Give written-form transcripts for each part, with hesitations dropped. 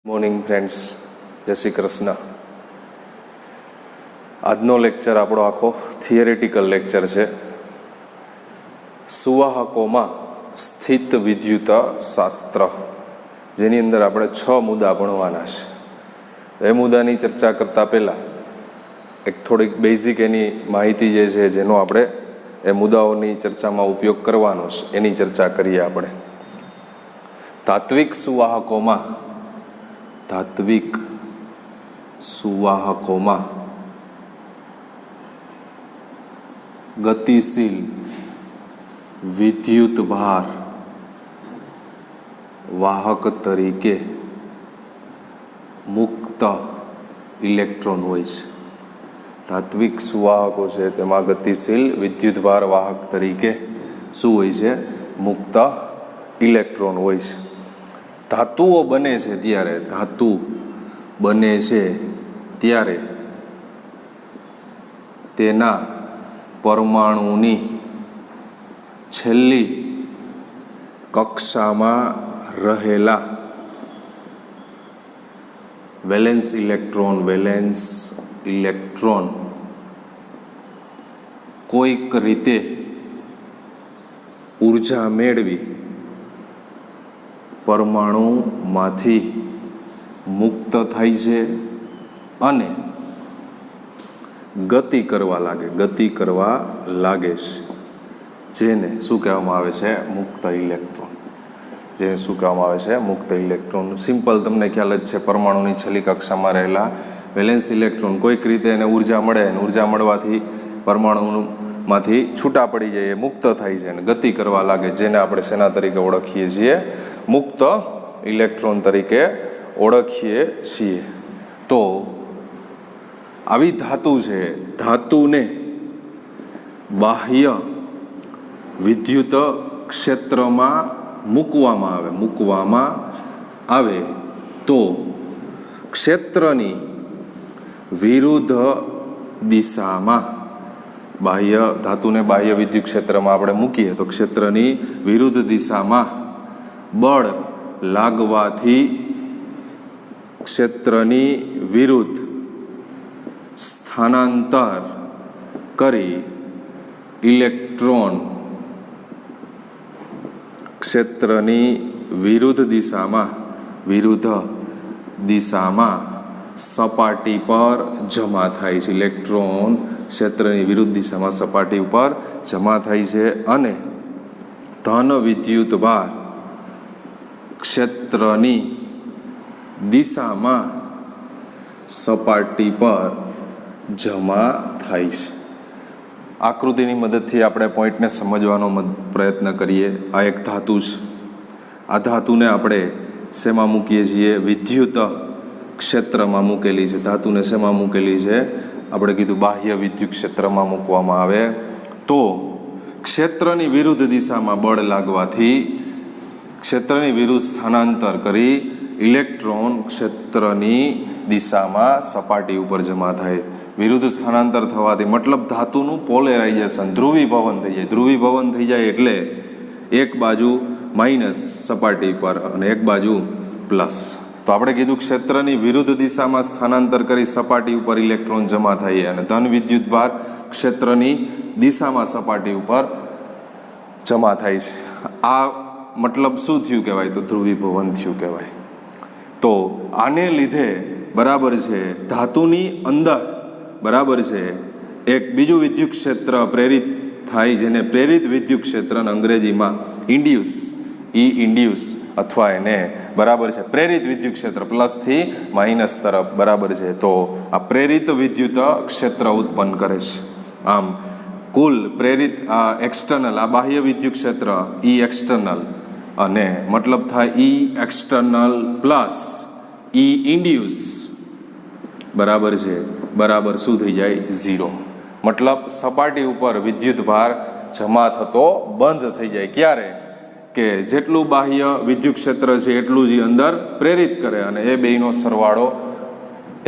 Morning friends, જય શ્રી કૃષ્ણ. આજનો lecture આપણો આખો થિયરેટિકલ લેક્ચર છે. સુવાહકોમાં સ્થિત વિદ્યુત શાસ્ત્ર, જેની અંદર આપણે 6 મુદ્દા ભણવાના છે. એ મુદ્દાની ચર્ચા કરતાં પહેલાં એક થોડીક બેઝિક એની માહિતી જે છે, જેનો આપણે એ મુદ્દાઓની ચર્ચામાં ઉપયોગ કરવાનો છે, એની ચર્ચા કરીએ. આપણે તાત્વિક સુવાહકોમાં ગતિશીલ વિદ્યુત ભાર વાહક તરીકે મુક્ત ઇલેક્ટ્રોન હોય છે. તાત્વિક સુવાહકો છે તેમાં ગતિશીલ વિદ્યુત ભાર વાહક તરીકે શું હોય છે? મુક્ત ઇલેક્ટ્રોન હોય છે. ધાતુ બને છે ત્યારે તેના પરમાણુની છેલ્લી કક્ષામાં રહેલા વેલેન્સ ઇલેક્ટ્રોન કોઈક રીતે ઉર્જા મેળવી પરમાણુમાંથી મુક્ત થાય છે અને ગતિ કરવા લાગે છે, જેને શું કહેવામાં આવે છે? મુક્ત ઇલેક્ટ્રોન. સિમ્પલ, તમને ખ્યાલ જ છે. પરમાણુની છેલ્લી કક્ષામાં રહેલા વેલેન્સ ઇલેક્ટ્રોન કોઈક રીતે એને ઉર્જા મળે અને ઉર્જા મળવાથી પરમાણુમાંથી છૂટા પડી જાય, મુક્ત થાય છે અને ગતિ કરવા લાગે, જેને આપણે શેના તરીકે ઓળખીએ છીએ? મુક્ત ઇલેક્ટ્રોન તરીકે ઓળખીએ છીએ. તો આવી ધાતુ છે, ધાતુને બાહ્ય વિદ્યુત ક્ષેત્રમાં મૂકવામાં આવે તો ક્ષેત્રની વિરુદ્ધ દિશામાં, ધાતુને બાહ્ય વિદ્યુત ક્ષેત્રમાં આપણે મૂકીએ તો ક્ષેત્રની વિરુદ્ધ દિશામાં બળ લાગવાથી ક્ષેત્રની વિરુદ્ધ સ્થાનાંતર કરી ઇલેક્ટ્રોન ક્ષેત્રની વિરુદ્ધ દિશામાં સપાટી પર જમા થાય છે. ઇલેક્ટ્રોન ક્ષેત્રની વિરુદ્ધ દિશામાં સપાટી ઉપર જમા થાય છે અને ધન વિદ્યુત ભાર ક્ષેત્રની દિશામાં સપાટી પર જમા થાય છે. આકૃતિની મદદથી આપણે પોઈન્ટને સમજવાનો પ્રયત્ન કરીએ. આ એક ધાતુ છે. આ ધાતુને આપણે શેમાં મૂકીએ છીએ? વિદ્યુત ક્ષેત્રમાં મૂકેલી છે. ધાતુને શેમાં મૂકેલી છે? આપણે કીધું બાહ્ય વિદ્યુત ક્ષેત્રમાં મૂકવામાં આવે તો ક્ષેત્રની વિરુદ્ધ દિશામાં બળ લાગવાથી ક્ષેત્રની વિરુદ્ધ સ્થાનાંતર કરી ઇલેક્ટ્રોન ક્ષેત્રની દિશામાં સપાટી ઉપર જમા થાય. વિરુદ્ધ સ્થાનાંતર થવાથી મતલબ ધાતુનું પોલેરાઇઝેશન, ધ્રુવીભવન થઈ જાય એટલે એક બાજુ માઇનસ સપાટી પર અને એક બાજુ પ્લસ. તો આપણે કીધું ક્ષેત્રની વિરુદ્ધ દિશામાં સ્થાનાંતર કરી સપાટી ઉપર ઇલેક્ટ્રોન જમા થાય અને ધન વિદ્યુત ભાર ક્ષેત્રની દિશામાં સપાટી ઉપર જમા થાય છે. આ મતલબ શું થયું કહેવાય? તો ધ્રુવીભવન થયું કહેવાય. તો આને લીધે બરાબર છે ધાતુની અંદર બરાબર છે એક બીજું વિદ્યુત ક્ષેત્ર પ્રેરિત થાય, જેને પ્રેરિત વિદ્યુત ક્ષેત્ર અંગ્રેજીમાં ઇન્ડ્યુસ અથવા એને બરાબર છે પ્રેરિત વિદ્યુત ક્ષેત્ર પ્લસથી માઇનસ તરફ બરાબર છે. તો આ પ્રેરિત વિદ્યુત ક્ષેત્ર ઉત્પન્ન કરે છે. આમ કુલ પ્રેરિત એક્સટર્નલ, આ બાહ્ય વિદ્યુત ક્ષેત્ર ઈ એક્સટર્નલ અને મતલબ થાય ઈ એક્સટર્નલ પ્લસ ઈ ઇન્ડ્યુસ બરાબર છે બરાબર શું થઈ જાય? 0. મતલબ સપાટી ઉપર વિદ્યુત ભાર જમા થતો બંધ થઈ જાય. ક્યારે? કે જેટલું બાહ્ય વિદ્યુત ક્ષેત્ર છે એટલું જ અંદર પ્રેરિત કરે અને એ બેયનો સરવાળો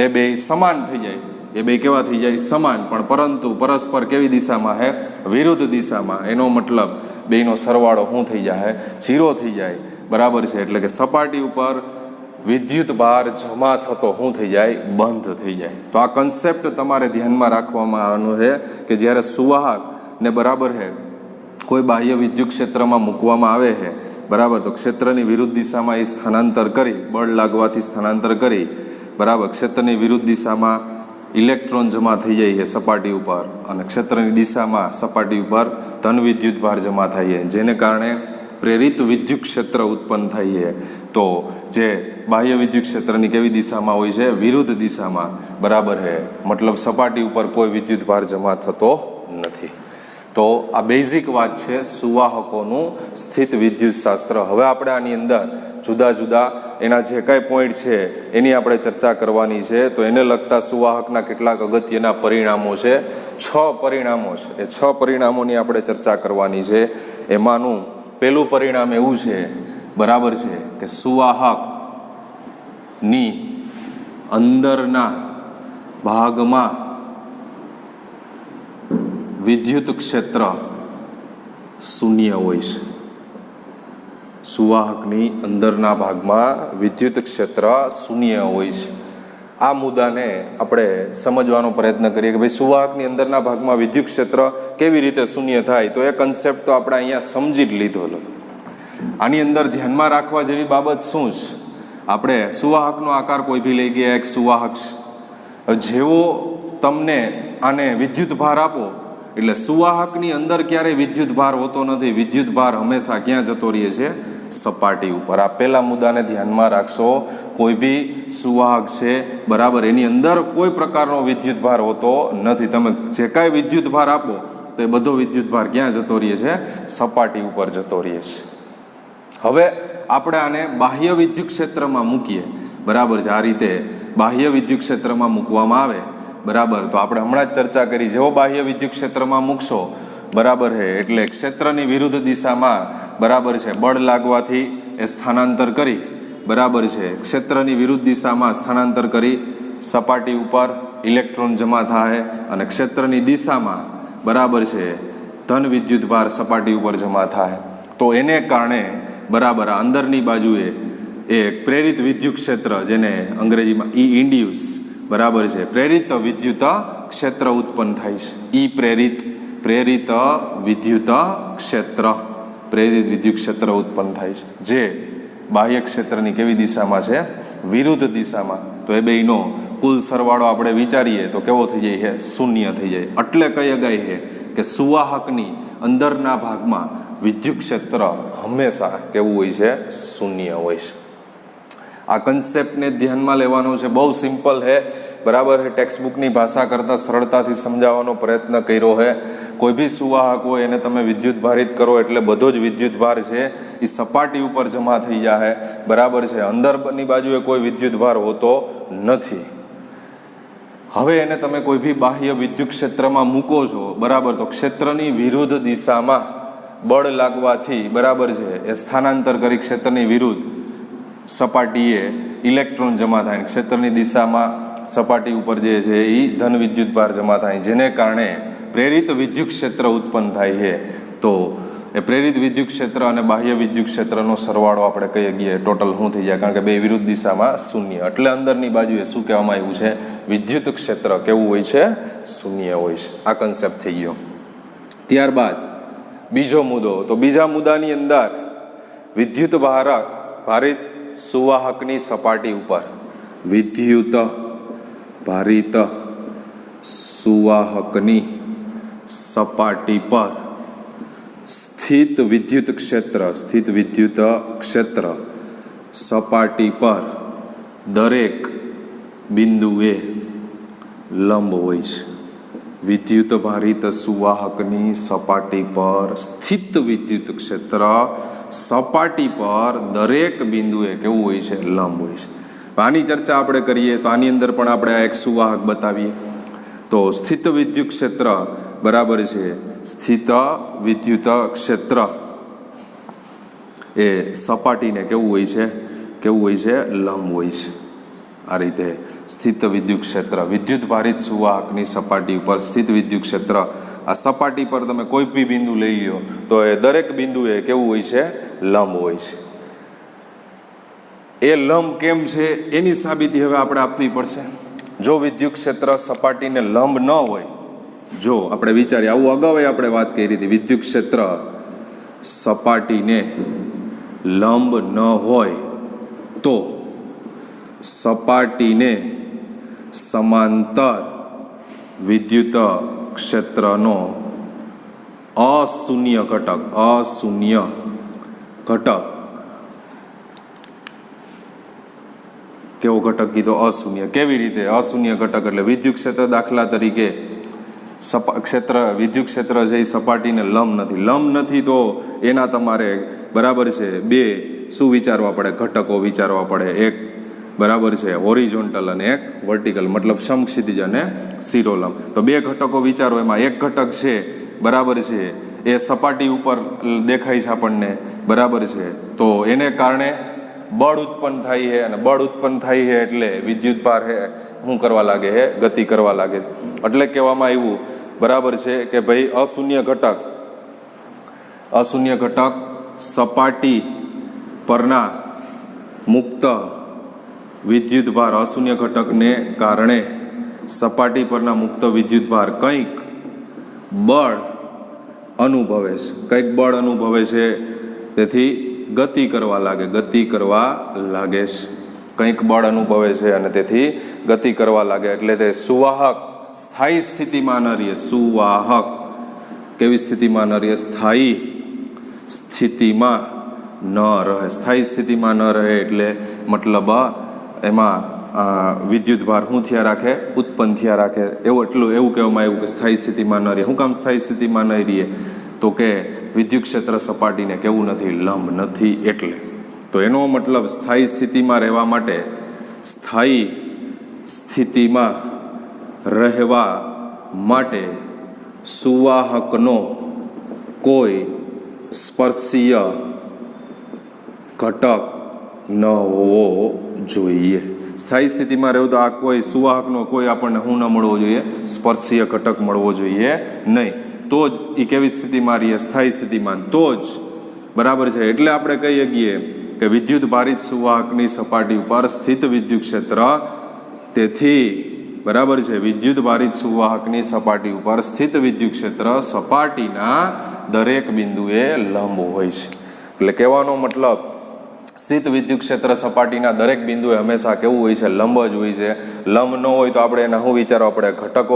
એ બે સમાન થઈ જાય. એ બે કેવા થઈ જાય? સમાન. પણ પરંતુ પરસ્પર કેવી દિશામાં હે? વિરુદ્ધ દિશામાં. એનો મતલબ બેયનો સરવાળો શું થઈ જાય? 0 થઈ જાય. બરાબર છે. એટલે કે સપાટી ઉપર વિદ્યુત ભાર જમા થતો શું થઈ જાય? બંધ થઈ જાય. તો આ કન્સેપ્ટ તમારે ધ્યાનમાં રાખવામાં આવવાનો છે કે જ્યારે સુવાહકને બરાબર છે કોઈ બાહ્ય વિદ્યુત ક્ષેત્રમાં મૂકવામાં આવે છે બરાબર, તો ક્ષેત્રની વિરુદ્ધ દિશામાં એ સ્થાનાંતર કરી, બળ લાગવાથી સ્થાનાંતર કરી બરાબર, ક્ષેત્રની વિરુદ્ધ દિશામાં ઇલેક્ટ્રોન જમા થઈ જાય છે સપાટી ઉપર અને ક્ષેત્રની દિશામાં સપાટી ઉપર ધન વિદ્યુત ભાર જમા થાય છે, જેને કારણે પ્રેરિત વિદ્યુત ક્ષેત્ર ઉત્પન્ન થાય છે. તો જે બાહ્ય વિદ્યુત ક્ષેત્રની કેવી દિશામાં હોય છે? વિરુદ્ધ દિશામાં બરાબર છે, મતલબ સપાટી ઉપર કોઈ વિદ્યુત ભાર જમા થતો નથી. તો આ બેઝિક વાત છે સુવાહકોનું સ્થિત વિદ્યુત શાસ્ત્ર. હવે આપણે આની અંદર જુદા જુદા એના જે કાંઈ પોઈન્ટ છે એની આપણે ચર્ચા કરવાની છે. તો એને લગતા સુવાહકના કેટલાક અગત્યના પરિણામો છે, 6 પરિણામો છે. એ 6 પરિણામોની આપણે ચર્ચા કરવાની છે. એમાંનું પહેલું પરિણામ એવું છે બરાબર છે કે સુવાહકની અંદરના ભાગમાં વિદ્યુત ક્ષેત્ર શૂન્ય હોય છે. સુવાહકની અંદરના ભાગમાં વિદ્યુત ક્ષેત્ર શૂન્ય હોય છે. આ મુદ્દાને આપણે સમજવાનો પ્રયત્ન કરીએ કે ભાઈ સુવાહકની અંદરના ભાગમાં વિદ્યુત ક્ષેત્ર કેવી રીતે શૂન્ય થાય. તો એ કન્સેપ્ટ તો આપણે અહીંયા સમજી જ લીધો. આની અંદર ધ્યાનમાં રાખવા જેવી બાબત શું છે? આપણે સુવાહકનો આકાર કોઈ બી લઈ ગયા એક સુવાહક છે. જેવો તમને આને વિદ્યુત ભાર આપો એટલે સુવાહકની અંદર ક્યારેય વિદ્યુત ભાર હોતો નથી. વિદ્યુત ભાર હંમેશા ક્યાં જતો રહે છે? સપાટી ઉપર. આ પહેલા મુદ્દાને ધ્યાનમાં રાખશો. કોઈ બી સુવાહક છે બરાબર, એની અંદર કોઈ પ્રકારનો વિદ્યુત ભાર હોતો નથી. તમે જે કાંઈ વિદ્યુત ભાર આપો તો એ બધો વિદ્યુત ભાર ક્યાં જતો રહે છે? સપાટી ઉપર જતો રહે છે. હવે આપણે આને બાહ્ય વિદ્યુત ક્ષેત્રમાં મૂકીએ બરાબર છે. આ રીતે બાહ્ય વિદ્યુત ક્ષેત્રમાં મૂકવામાં આવે બરાબર, તો આપણે હમણાં જ ચર્ચા કરી, જેવો બાહ્ય વિદ્યુત ક્ષેત્રમાં મૂકશો બરાબર છે એટલે ક્ષેત્રની વિરુદ્ધ દિશામાં બરાબર છે બળ લાગવાથી એ સ્થાનાંતર કરી બરાબર છે, ક્ષેત્રની વિરુદ્ધ દિશામાં સ્થાનાંતર કરી સપાટી ઉપર ઇલેક્ટ્રોન જમા થાય અને ક્ષેત્રની દિશામાં બરાબર છે ધન વિદ્યુત ભાર સપાટી ઉપર જમા થાય. તો એને કારણે બરાબર અંદરની બાજુએ એક પ્રેરિત વિદ્યુત ક્ષેત્ર, જેને અંગ્રેજીમાં ઇન્ડ્યુસ બરાબર છે પ્રેરિત વિદ્યુત ક્ષેત્ર ઉત્પન્ન થાય છે. પ્રેરિત વિદ્યુત ક્ષેત્ર, પ્રેરિત વિદ્યુત ક્ષેત્ર ઉત્પન્ન થાય છે જે બાહ્ય ક્ષેત્રની કેવી દિશામાં છે? વિરુદ્ધ દિશામાં. તો એ બેયનો કુલ સરવાળો આપણે વિચારીએ તો કેવો થઈ જાય છે? શૂન્ય થઈ જાય. એટલે કહી શકાય છે કે સુવાહકની અંદરના ભાગમાં વિદ્યુત ક્ષેત્ર હંમેશા કેવું હોય છે? શૂન્ય હોય છે. આ કન્સેપ્ટને ધ્યાનમાં લેવાનો છે. બહુ સિમ્પલ છે બરાબર છે. ટેક્સ્ટબુકની ભાષા કરતાં સરળતાથી સમજાવવાનો પ્રયત્ન કર્યો છે. કોઈ બી સુવાહક હોય એને તમે વિદ્યુત ભારિત કરો એટલે બધો જ વિદ્યુત ભાર છે એ સપાટી ઉપર જમા થઈ જાય બરાબર છે. અંદરની બાજુએ કોઈ વિદ્યુત ભાર હોતો નથી. હવે એને તમે કોઈ બી બાહ્ય વિદ્યુત ક્ષેત્રમાં મૂકો છો બરાબર, તો ક્ષેત્રની વિરુદ્ધ દિશામાં બળ લાગવાથી બરાબર છે એ સ્થાનાંતર કરી ક્ષેત્રની વિરુદ્ધ સપાટીએ ઇલેક્ટ્રોન જમા થાય. ક્ષેત્રની દિશામાં સપાટી ઉપર જે છે એ ધન વિદ્યુત ભાર જમા થાય, જેને કારણે પ્રેરિત વિદ્યુત ક્ષેત્ર ઉત્પન્ન થાય છે. તો એ પ્રેરિત વિદ્યુત ક્ષેત્ર અને બાહ્ય વિદ્યુત ક્ષેત્રનો સરવાળો આપણે કહીએ ગઈએ ટોટલ શું થઈ જાય? કારણ કે બે વિરુદ્ધ દિશામાં શૂન્ય. એટલે અંદરની બાજુએ શું કહેવામાં આવ્યું છે? વિદ્યુત ક્ષેત્ર કેવું હોય છે? શૂન્ય હોય છે. આ કન્સેપ્ટ થઈ ગયો. ત્યારબાદ બીજો મુદ્દો. તો બીજા મુદ્દાની અંદર વિદ્યુત ભારિત સુવાહકની સપાટી ઉપર વિદ્યુત ભારિત સુવાહકની સપાટી પર સ્થિત વિદ્યુત ક્ષેત્ર સપાટી પર દરેક બિંદુએ લંબ હોય છે. વિદ્યુત ભારિત સુવાહકની સપાટી પર સ્થિત વિદ્યુત ક્ષેત્ર સપાટી પર દરેક બિંદુએ કેવું હોય છે? લંબ હોય છે. આની ચર્ચા આપણે કરીએ તો આની અંદર પણ આપણે આ એક સુવાહક બતાવીએ. તો સ્થિત વિદ્યુત ક્ષેત્ર બરાબર છે, સ્થિત વિદ્યુત ક્ષેત્ર એ સપાટીને કેવું હોય છે? લંબ હોય છે. આ રીતે સ્થિત વિદ્યુત ક્ષેત્ર વિદ્યુત ભારિત સુવાહકની સપાટી ઉપર સ્થિત વિદ્યુત ક્ષેત્ર, આ સપાટી પર તમે કોઈ બી બિંદુ લઈ લ્યો તો એ દરેક બિંદુએ કેવું હોય છે? લંબ હોય છે. એ લંબ કેમ છે એની સાબિતી હવે આપણે આપવી પડશે. જો વિદ્યુત ક્ષેત્ર સપાટીને લંબ ન હોય, જો આપણે વિચારીએ, આવું અગાઉ આપણે વાત કરી હતી, વિદ્યુત ક્ષેત્ર સપાટીને લંબ ન હોય તો સપાટીને સમાંતર વિદ્યુત ક્ષેત્રનો અશૂન્ય ઘટક કેવો ઘટક કીધો? અશૂન્ય. કેવી રીતે અશૂન્ય ઘટક? એટલે વિદ્યુત ક્ષેત્ર દાખલા તરીકે વિદ્યુત ક્ષેત્ર છે એ સપાટીને લંબ નથી તો એના તમારે બરાબર છે બે શું વિચારવા પડે? ઘટકો વિચારવા પડે. એક બરાબર છે હોરિઝોન્ટલ અને એક વર્ટિકલ, મતલબ સમક્ષિતિજ અને શિરોલંબ. તો બે ઘટકો વિચારો, એમાં એક ઘટક છે બરાબર છે એ સપાટી ઉપર દેખાય છે આપણને બરાબર છે, તો એને કારણે બળ ઉત્પન્ન થાય છે, અને બળ ઉત્પન્ન થાય છે એટલે વિદ્યુત ભાર હે શું કરવા લાગે છે? ગતિ કરવા લાગે. એટલે કહેવામાં આવ્યું બરાબર છે કે ભાઈ અશૂન્ય ઘટક સપાટી પરના મુક્ત વિદ્યુત ભાર, અશૂન્ય ઘટકને કારણે સપાટી પરના મુક્ત વિદ્યુત ભાર કંઈક બળ અનુભવે છે. તેથી ગતિ કરવા લાગે છે. કંઈક બળ અનુભવે છે અને તેથી ગતિ કરવા લાગે, એટલે તે સુવાહક સ્થાયી સ્થિતિમાં ન રહે. સુવાહક કેવી સ્થિતિમાં ન રહે? સ્થાયી સ્થિતિમાં ન રહે. સ્થાયી સ્થિતિમાં ન રહે એટલે મતલબ એમાં વિદ્યુત ભાર શું થયા રાખે? ઉત્પન્ન થયા રાખે. એવું કહેવામાં આવ્યું કે સ્થાયી સ્થિતિમાં ન રહે. શું કામ સ્થાયી સ્થિતિમાં નહીં રહીએ? તો કે વિદ્યુત ક્ષેત્ર સપાટીને કેવું નથી? લંબ નથી એટલે. તો એનો મતલબ સ્થાયી સ્થિતિમાં રહેવા માટે, સ્થાયી સ્થિતિમાં રહેવા માટે સુવાહકનો કોઈ સ્પર્શીય ઘટક ન હોવો જોઈએ. સ્થાયી સ્થિતિમાં રહેવું તો આ કોઈ સુવાહકનો કોઈ આપણને શું ન મળવો જોઈએ? સ્પર્શીય ઘટક મળવો જોઈએ નહીં. તો જ એ કેવી સ્થિતિમાં રહીએ? સ્થાયી સ્થિતિમાં. તો જ બરાબર છે. એટલે આપણે કહીએ શકીએ કે વિદ્યુત ભારિત સુવાહકની સપાટી ઉપર સ્થિત વિદ્યુત ક્ષેત્ર, તેથી બરાબર છે વિદ્યુત ભારિત સુવાહકની સપાટી ઉપર સ્થિત વિદ્યુત ક્ષેત્ર સપાટીના દરેક બિંદુએ લંબ હોય છે. એટલે કહેવાનો મતલબ સ્થિત વિદ્યુત ક્ષેત્ર સપાટીના દરેક બિંદુએ હંમેશા કેવું હોય છે? લંબ જ હોય છે. લંબ ન હોય તો આપણે એના શું વિચારવા પડે? ઘટકો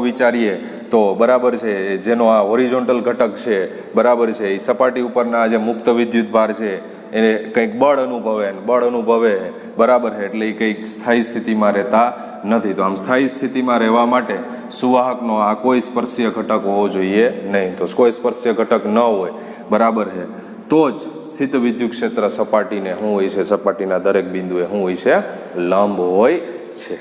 વિચારીએ તો બરાબર છે જેનો આ હોરિઝોન્ટલ ઘટક છે બરાબર છે એ સપાટી ઉપરના જે મુક્ત વિદ્યુત ભાર છે એને કંઈક બળ અનુભવે બરાબર છે, એટલે એ કંઈક સ્થાયી સ્થિતિમાં રહેતા નથી. તો આમ સ્થાયી સ્થિતિમાં રહેવા માટે સુવાહકનો આ કોઈ સ્પર્શીય ઘટક હોવો જોઈએ નહીં. તો કોઈ સ્પર્શીય ઘટક ન હોય બરાબર છે તો જ સ્થિત વિદ્યુત ક્ષેત્ર સપાટીને શું હોય છે? સપાટીના દરેક બિંદુએ શું હોય છે? લંબ હોય છે.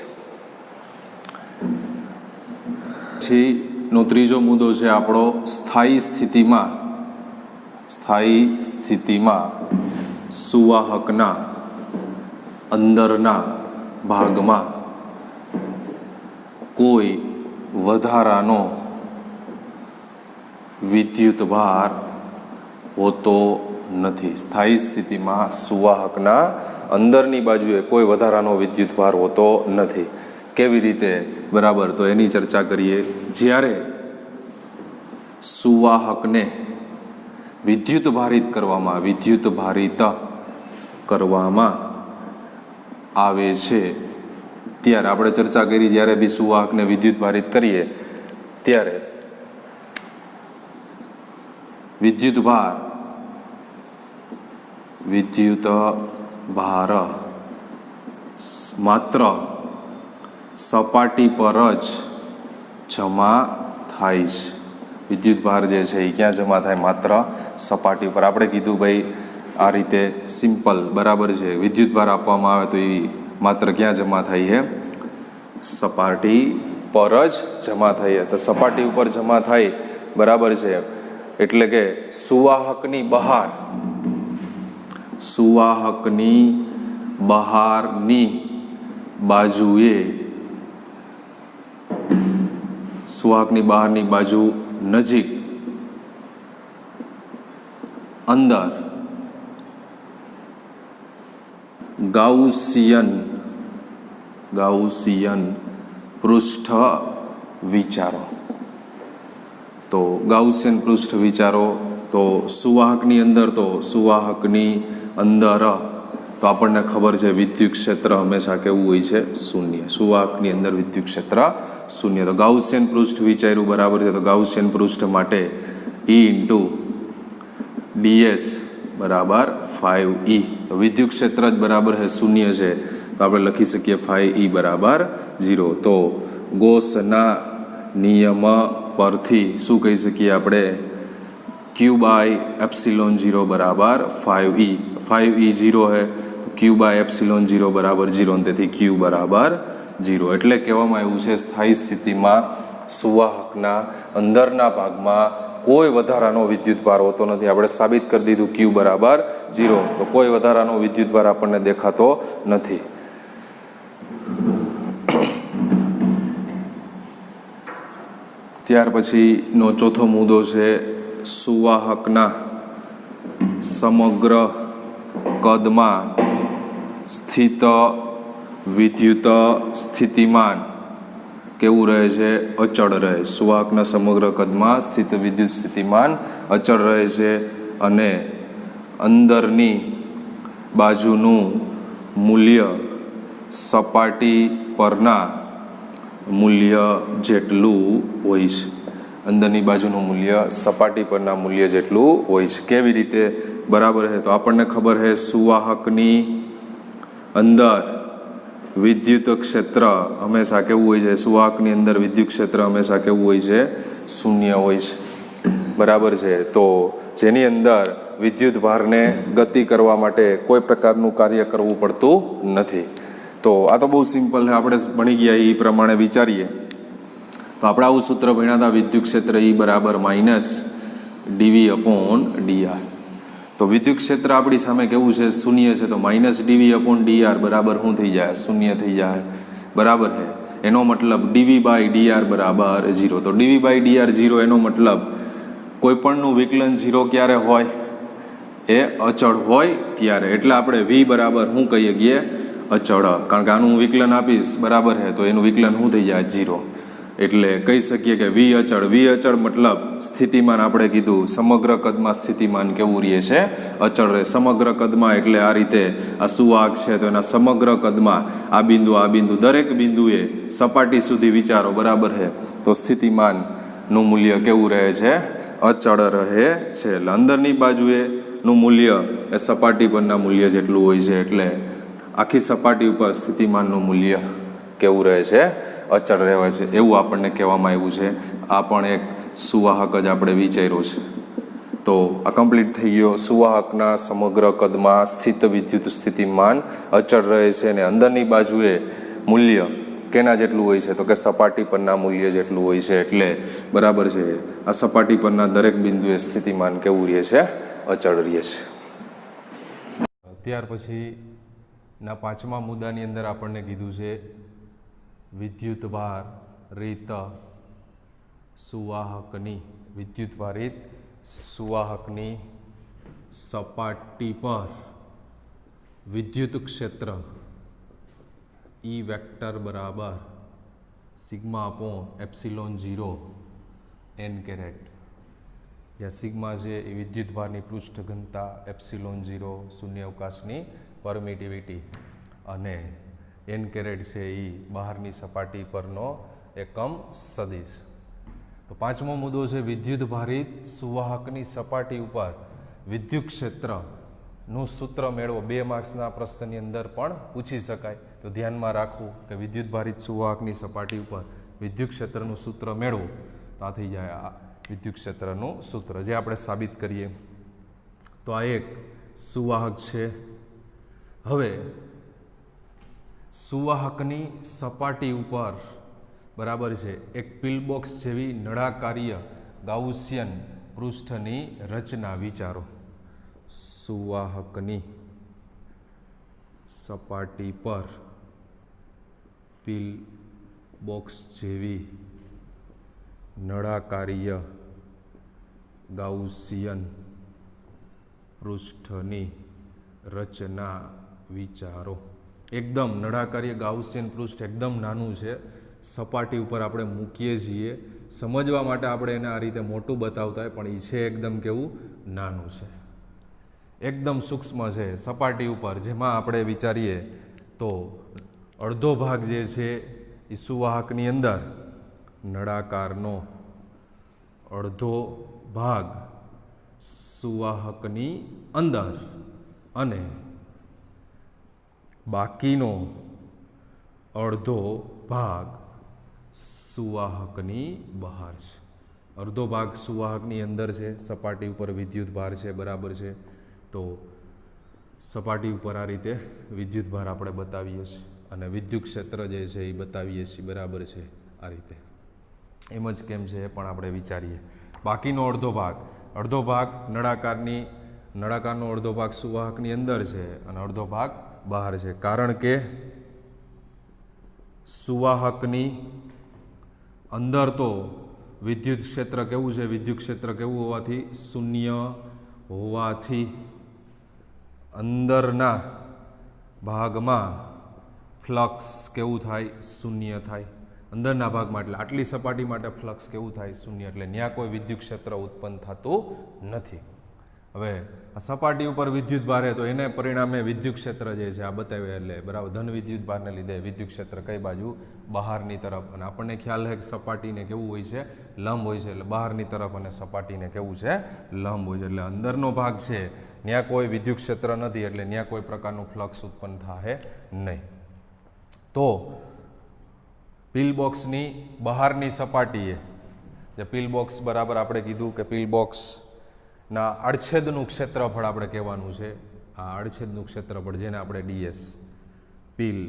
પછીનો ત્રીજો મુદ્દો છે આપણો સ્થાયી સ્થિતિમાં સુવાહકના અંદરના ભાગમાં કોઈ વધારાનો વિદ્યુત ભાર હોતો નથી. સ્થાયી સ્થિતિમાં સુવાહકના અંદરની બાજુએ કોઈ વધારાનો વિદ્યુત ભાર હોતો નથી. કેવી રીતે? બરાબર, તો એની ચર્ચા કરીએ. જ્યારે સુવાહકને વિદ્યુત ભારિત કરવામાં આવે છે ત્યારે આપણે ચર્ચા કરી, જ્યારે બી સુવાહકને વિદ્યુત ભારિત કરીએ ત્યારે વિદ્યુત ભાર માત્ર સપાટી પર જ જમા થાય છે. વિદ્યુત ભાર જે છે એ ક્યાં જમા થાય? માત્ર સપાટી પર. આપણે કીધું ભાઈ આ રીતે સિમ્પલ બરાબર છે. વિદ્યુત ભાર આપવામાં આવે તો એ માત્ર ક્યાં જમા થાય છે? સપાટી પર જ જમા થાય. તો સપાટી ઉપર જમા થાય બરાબર છે, એટલે કે સુવાહકની બહારની બાજુ નજીક ગાઉસિયન પૃષ્ઠ વિચારો. તો ગાઉસિયન પૃષ્ઠ વિચારો તો સુવાહકની અંદર તો આપણને ખબર છે વિદ્યુત ક્ષેત્ર હંમેશા કેવું હોય છે? શૂન્ય. સુવાહકની અંદર વિદ્યુત ક્ષેત્ર શૂન્ય. તો ગાઉસિયન પૃષ્ઠ વિચાર્યું બરાબર છે. તો ગાઉસિયન પૃષ્ઠ માટે E ઇન્ટુ ds બરાબર 5E. વિદ્યુત ક્ષેત્ર જ બરાબર છે શૂન્ય છે, તો આપણે લખી શકીએ 5E બરાબર 0. તો ગોસના નિયમ પરથી શું કહી શકીએ આપણે? Q/ε0 બરાબર 5E. 5E 0 है तो Q/ε0 બરાબર 0, અને તેથી Q બરાબર 0. એટલે કહેવામાં આવ્યું છે સ્થાયી સ્થિતિમાં સુવાહકના અંદરના ભાગમાં કોઈ વધારાનો વિદ્યુતભાર હોતો નથી. આપણે સાબિત કરી દીધું Q બરાબર 0, તો કોઈ વધારાનો વિદ્યુતભાર આપણને દેખાતો નથી. ત્યાર પછીનો ચોથો મુદ્દો છે સુવાહકના સમગ્ર કદમાં સ્થિત વિદ્યુત સ્થિતિમાન કેવું રહે છે? અચળ રહે. સુવાહકના સમગ્ર કદમાં સ્થિત વિદ્યુત સ્થિતિમાન અચળ રહે છે, અને અંદરની બાજુનું મૂલ્ય સપાટી પરના મૂલ્ય જેટલું હોય છે. અંદરની બાજુનું મૂલ્ય સપાટી પરના મૂલ્ય જેટલું હોય છે. કેવી રીતે બરાબર છે? તો આપણને ખબર છે સુવાહકની અંદર વિદ્યુત ક્ષેત્ર હંમેશા કેવું હોય છે? સુવાહકની અંદર વિદ્યુત ક્ષેત્ર હંમેશા કેવું હોય છે? શૂન્ય હોય છે. બરાબર છે. તો જેની અંદર વિદ્યુત ભારને ગતિ કરવા માટે કોઈ પ્રકારનું કાર્ય કરવું પડતું નથી. તો આ તો બહુ સિમ્પલ છે, આપણે ભણી ગયા એ પ્રમાણે વિચારીએ તો આપણે આવું સૂત્ર ભણ્યા હતા, વિદ્યુત ક્ષેત્ર E બરાબર -dV/dr. તો વિદ્યુત ક્ષેત્ર આપણી સામે કેવું છે? શૂન્ય છે. તો -dV/dr બરાબર શું થઈ જાય? શૂન્ય થઈ જાય. બરાબર છે. એનો મતલબ dV/dr બરાબર 0. તો dV/dr 0 એનો મતલબ કોઈપણનું વિકલન 0 ક્યારે હોય? એ અચળ હોય ત્યારે. એટલે આપણે V બરાબર શું કહીએ છીએ? અચળ. કારણ કે આનું વિકલન આપીશ બરાબર છે, તો એનું વિકલન શું થઈ જાય? 0. એટલે કહી શકીએ કે V અચળ. V અચળ મતલબ સ્થિતિમાન આપણે કીધું સમગ્ર કદમાં સ્થિતિમાન કેવું રહે છે? અચળ રહે. સમગ્ર કદમાં એટલે આ રીતે આ સુવાહક છે તો એના સમગ્ર કદમાં આ બિંદુ દરેક બિંદુએ સપાટી સુધી વિચારો બરાબર છે, તો સ્થિતિમાનનું મૂલ્ય કેવું રહે છે? અચળ રહે છે. એટલે અંદરની બાજુએ નું મૂલ્ય એ સપાટી પરના મૂલ્ય જેટલું હોય છે. એટલે આખી સપાટી ઉપર સ્થિતિમાનનું મૂલ્ય કેવું રહે છે? અચળ રહેવાય છે. એવું આપણને કહેવામાં આવ્યું છે. આ પણ એક સુવાહક જ આપણે વિચાર્યો છે. તો આ કમ્પ્લીટ થઈ ગયો. સુવાહકના સમગ્ર કદમાં સ્થિત વિદ્યુત સ્થિતિમાન અચળ રહે છે, અને અંદરની બાજુએ મૂલ્ય કેના જેટલું હોય છે? તો કે સપાટી પરના મૂલ્ય જેટલું હોય છે. એટલે બરાબર છે આ સપાટી પરના દરેક બિંદુએ સ્થિતિમાન કેવું રહે છે? અચળ રહે છે. ત્યાર પછીના પાંચમા મુદ્દાની અંદર આપણને કીધું છે વિદ્યુતભાર રીત સુવાહકની સપાટી પર વિદ્યુત ક્ષેત્ર E વેક્ટર બરાબર σ/ε0 n કેરેટ. જ્યાં સિગ્મા છે એ વિદ્યુતભારની પૃષ્ઠ ઘનતા, ε0 શૂન્યાવકાશની પરમિટિવિટી, અને n કેરેટ છે એ બહારની સપાટી પરનો એકમ સદિશ. તો પાંચમો મુદ્દો છે વિદ્યુતભારિત સુવાહકની સપાટી ઉપર વિદ્યુત ક્ષેત્રનું સૂત્ર મેળવો. 2 માર્ક્સના પ્રશ્નની અંદર પણ પૂછી શકાય. તો ધ્યાનમાં રાખવું કે વિદ્યુતભારિત સુવાહકની સપાટી ઉપર વિદ્યુત ક્ષેત્રનું સૂત્ર મેળવો. તો આ થઈ જાય આ વિદ્યુત ક્ષેત્રનું સૂત્ર, જે આપણે સાબિત કરીએ. તો આ એક સુવાહક છે. હવે સુવાહકની સપાટી ઉપર બરાબર છે એક પિલબોક્સ જેવી નળાકારીય ગાઉસિયન પૃષ્ઠની રચના વિચારો. સુવાહકની સપાટી પર પિલબોક્સ જેવી નળાકારીય ગાઉસિયન પૃષ્ઠની રચના વિચારો. એકદમ નળાકારીય ગાઉસિયન પૃષ્ઠ એકદમ નાનું છે, સપાટી ઉપર આપણે મૂકીએ છીએ, સમજવા માટે આપણે એને આ રીતે મોટું બતાવતા હોય, પણ એ છે એકદમ કેવું નાનું છે, એકદમ સૂક્ષ્મ છે સપાટી ઉપર. જેમાં આપણે વિચારીએ તો અડધો ભાગ જે છે એ સુવાહકની અંદર, નળાકારનો અડધો ભાગ સુવાહકની અંદર અને બાકીનો અડધો ભાગ સુવાહકની બહાર છે. અડધો ભાગ સુવાહકની અંદર છે, સપાટી ઉપર વિદ્યુત ભાર છે, બરાબર છે. તો સપાટી ઉપર આ રીતે વિદ્યુત ભાર આપણે બતાવીએ છીએ અને વિદ્યુત ક્ષેત્ર જે છે એ બતાવીએ છીએ, બરાબર છે. આ રીતે એમ જ કેમ છે એ પણ આપણે વિચારીએ. બાકીનો અડધો ભાગ નળાકારનો અડધો ભાગ સુવાહકની અંદર છે અને અડધો ભાગ બહાર છે. કારણ કે સુવાહકની અંદર તો વિદ્યુત ક્ષેત્ર કેવું છે, વિદ્યુત ક્ષેત્ર કેવું હોવાથી, શૂન્ય હોવાથી અંદરના ભાગમાં ફ્લક્સ કેવું થાય, શૂન્ય થાય. અંદરના ભાગમાં એટલે આટલી સપાટી માટે ફ્લક્સ કેવું થાય, શૂન્ય. એટલે ત્યાં કોઈ વિદ્યુત ક્ષેત્ર ઉત્પન્ન થતું નથી. હવે આ સપાટી ઉપર વિદ્યુત ભારે તો એને પરિણામે વિદ્યુત ક્ષેત્ર જે છે આ બતાવ્યા, એટલે બરાબર ધન વિદ્યુત ભારને લીધે વિદ્યુત ક્ષેત્ર કઈ બાજુ, બહારની તરફ. અને આપણને ખ્યાલ છે કે સપાટીને કેવું હોય છે, લંબ હોય છે. એટલે બહારની તરફ અને સપાટીને કેવું છે, લંબ હોય છે. એટલે અંદરનો ભાગ છે ત્યાં કોઈ વિદ્યુત ક્ષેત્ર નથી, એટલે ત્યાં કોઈ પ્રકારનું ફ્લક્સ ઉત્પન્ન થાય નહીં. તો પિલ બોક્સની બહારની સપાટીએ, જે પિલ બોક્સ બરાબર આપણે કીધું કે પિલ બોક્સના આડછેદનું ક્ષેત્રફળ આપણે કહેવાનું છે. આ આડછેદનું ક્ષેત્રફળ જેને આપણે ડીએસ, પિલ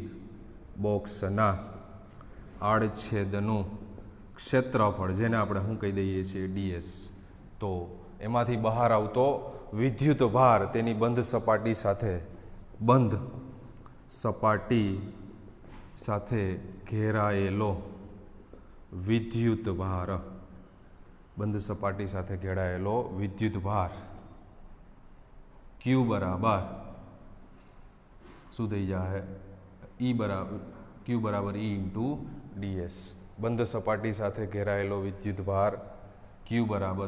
બોક્સના આડછેદનું ક્ષેત્રફળ જેને આપણે શું કહી દઈએ છીએ, ડીએસ. તો એમાંથી બહાર આવતો વિદ્યુત ભાર તેની બંધ સપાટી સાથે ઘેરાયેલો વિદ્યુત ભાર, બંધ સપાટી સાથે ઘેરાયેલો વિદ્યુત ભાર ક્યુ બરાબર શું થઈ જાય, ક્યુ બરાબર ઈ ઇન્ટુ ડીએસ. બંધ સપાટી સાથે ઘેરાયેલો વિદ્યુત ભાર ક્યુ બરાબર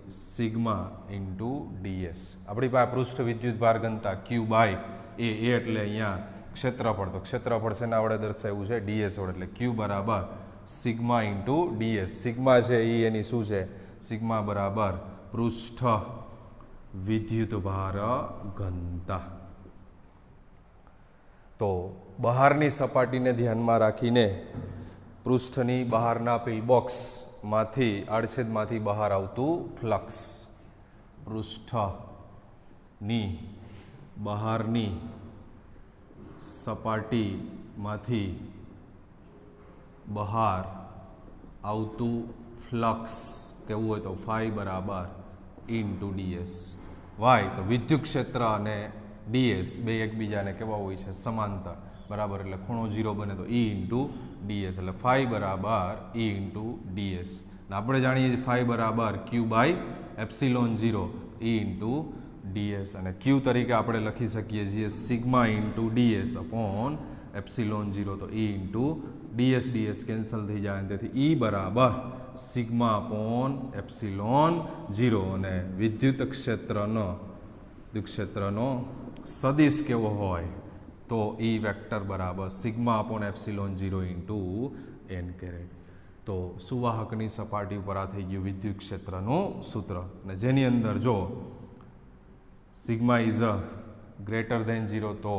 સિગ્મા ઇન્ટુ ડીએસ. આપણી પાસે પૃષ્ઠ વિદ્યુત ભાર ઘનતા ક્યુ બાય એ એટલે અહીંયા ક્ષેત્રફળ, તો ક્ષેત્રફળ શેના વડે દર્શાવ્યું છે, ડીએસ વડે. એટલે ક્યુ બરાબર સિગ્મા ઇન્ટુ ડીએસ. સિગ્મા છે એ એની શું છે, સિગ્મા બરાબર પૃષ્ઠ વિદ્યુત ભાર ઘનતા. તો બહારની સપાટીને ધ્યાનમાં રાખીને પૃષ્ઠની બહારના પિલ બોક્સમાંથી, આડછેદમાંથી બહાર આવતું ફ્લક્સ, પૃષ્ઠની બહારની સપાટીમાંથી બહાર આવતું ફ્લક્સ કેવું હોય, તો ફાઈ બરાબર ઇન્ટુ ડીએસ. વાય તો વિદ્યુત ક્ષેત્ર અને ડીએસ બે એકબીજાને કેવા હોય છે, સમાંતર, બરાબર. એટલે ખૂણો 0 બને તો ઈ ઇન્ટુ ડીએસ. એટલે ફાઈ બરાબર ઈ ઇન્ટુ ડીએસ. આપણે જાણીએ છીએ ફાઈ બરાબર Q by epsilon 0 E into DS. અને ક્યુ તરીકે આપણે લખી શકીએ છીએ sigma into DS upon epsilon 0. તો E into DS, DS cancel થઈ જાય. તેથી ઈ બરાબર સિગ્મા અપોન એપ્સિલોન 0. અને વિદ્યુત ક્ષેત્રનો સદિશ કેવો હોય, તો ઈ વેક્ટર બરાબર sigma upon epsilon 0 into n caret. તો સુવાહકની સપાટી ઉપર આ થઈ ગયું વિદ્યુત ક્ષેત્રનું સૂત્ર. અને જેની અંદર જો સિગ્મા ઇઝ ગ્રેટર ધેન 0, તો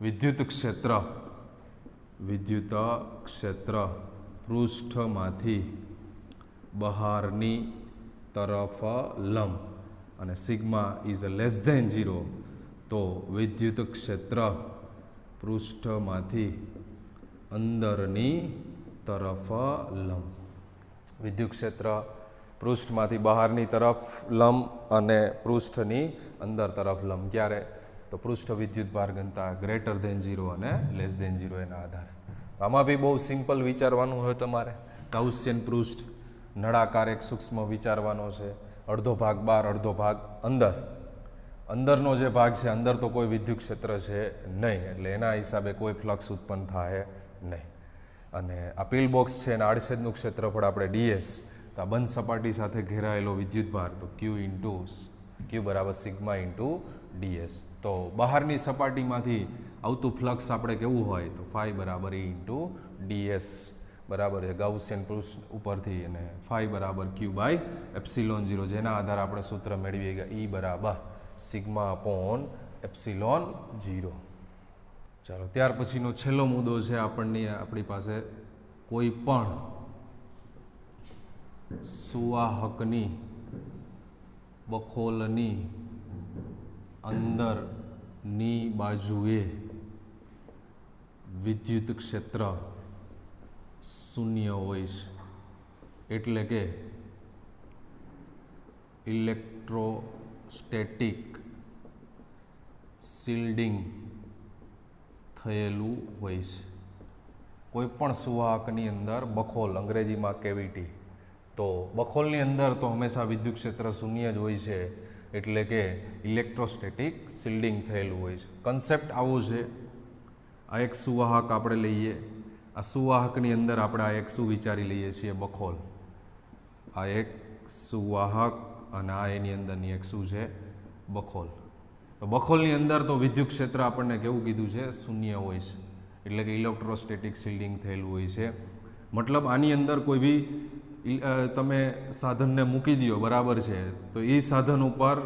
વિદ્યુત ક્ષેત્ર પૃષ્ઠમાંથી બહારની તરફ લંબ, અને સિગ્મા ઇઝ લેસ ધેન 0, તો વિદ્યુત ક્ષેત્ર પૃષ્ઠમાંથી અંદરની તરફ લંબ. વિદ્યુત ક્ષેત્ર પૃષ્ઠમાંથી બહારની તરફ લંબ અને પૃષ્ઠની અંદર તરફ લંબ. ક્યારે? તો પૃષ્ઠ વિદ્યુત ભાર ઘનતા ગ્રેટર ધેન 0 અને લેસ ધેન 0 એના આધારે. આમાં બી બહુ સિમ્પલ વિચારવાનું હોય તમારે. ગાઉસિયન પૃષ્ઠ નળાકાર એક સૂક્ષ્મ વિચારવાનો છે, અડધો ભાગ બહાર અડધો ભાગ અંદર. અંદરનો જે ભાગ છે અંદર તો કોઈ વિદ્યુત ક્ષેત્ર છે નહીં, એટલે એના હિસાબે કોઈ ફ્લક્સ ઉત્પન્ન થાય નહીં. અને આ પીલ બોક્સ છે એના આડછેદનું ક્ષેત્રફળ આપણે ds, તો આ બંધ સપાટી સાથે ઘેરાયેલો વિદ્યુતભાર તો Q બરાબર સિગ્મા ઇન્ટુ ds. તો બહારની સપાટીમાંથી આવતું ફ્લક્સ આપણે કેવું હોય તો ફાઈ બરાબર E ઇન્ટુ ds બરાબર છે ગાઉસિયન પૃષ્ઠ ઉપરથી, અને ફાઈ બરાબર Q/ε0, જેના આધારે આપણે સૂત્ર મેળવીએ કે E બરાબર સિગ્મા અપોન ε0. ચાલો, ત્યાર પછીનો છેલ્લો મુદ્દો છે આપણી પાસે કોઈ પણ સુવાહકની બખોલની અંદરની બાજુએ વિદ્યુત ક્ષેત્ર શૂન્ય હોય છે, એટલે કે ઇલેક્ટ્રોસ્ટેટિક શિલ્ડિંગ થયેલું હોય છે. કોઈ પણ સુવાહકની અંદર બખોલ, અંગ્રેજીમાં કેવિટી, તો બખોલની અંદર તો હંમેશા વિદ્યુત ક્ષેત્ર શૂન્ય જ હોય છે, એટલે કે ઇલેક્ટ્રોસ્ટેટિક શિલ્ડિંગ થયેલું હોય છે. કન્સેપ્ટ આવો છે. આ એક સુવાહક આપણે લઈએ, આ સુવાહકની અંદર આપણે આ એક શું વિચારી લઈએ છીએ બખોલ, આ એક સુવાહક અને આ એની અંદરની એક શું છે બખોલ. તો બખોલની અંદર તો વિદ્યુત ક્ષેત્ર આપણને કેવું કીધું છે શૂન્ય હોય છે, એટલે કે ઇલેક્ટ્રોસ્ટેટિક શિલ્ડિંગ થયેલું હોય છે. મતલબ આની અંદર કોઈ બી તમે સાધનને મૂકી દો, બરાબર છે, તો એ સાધન ઉપર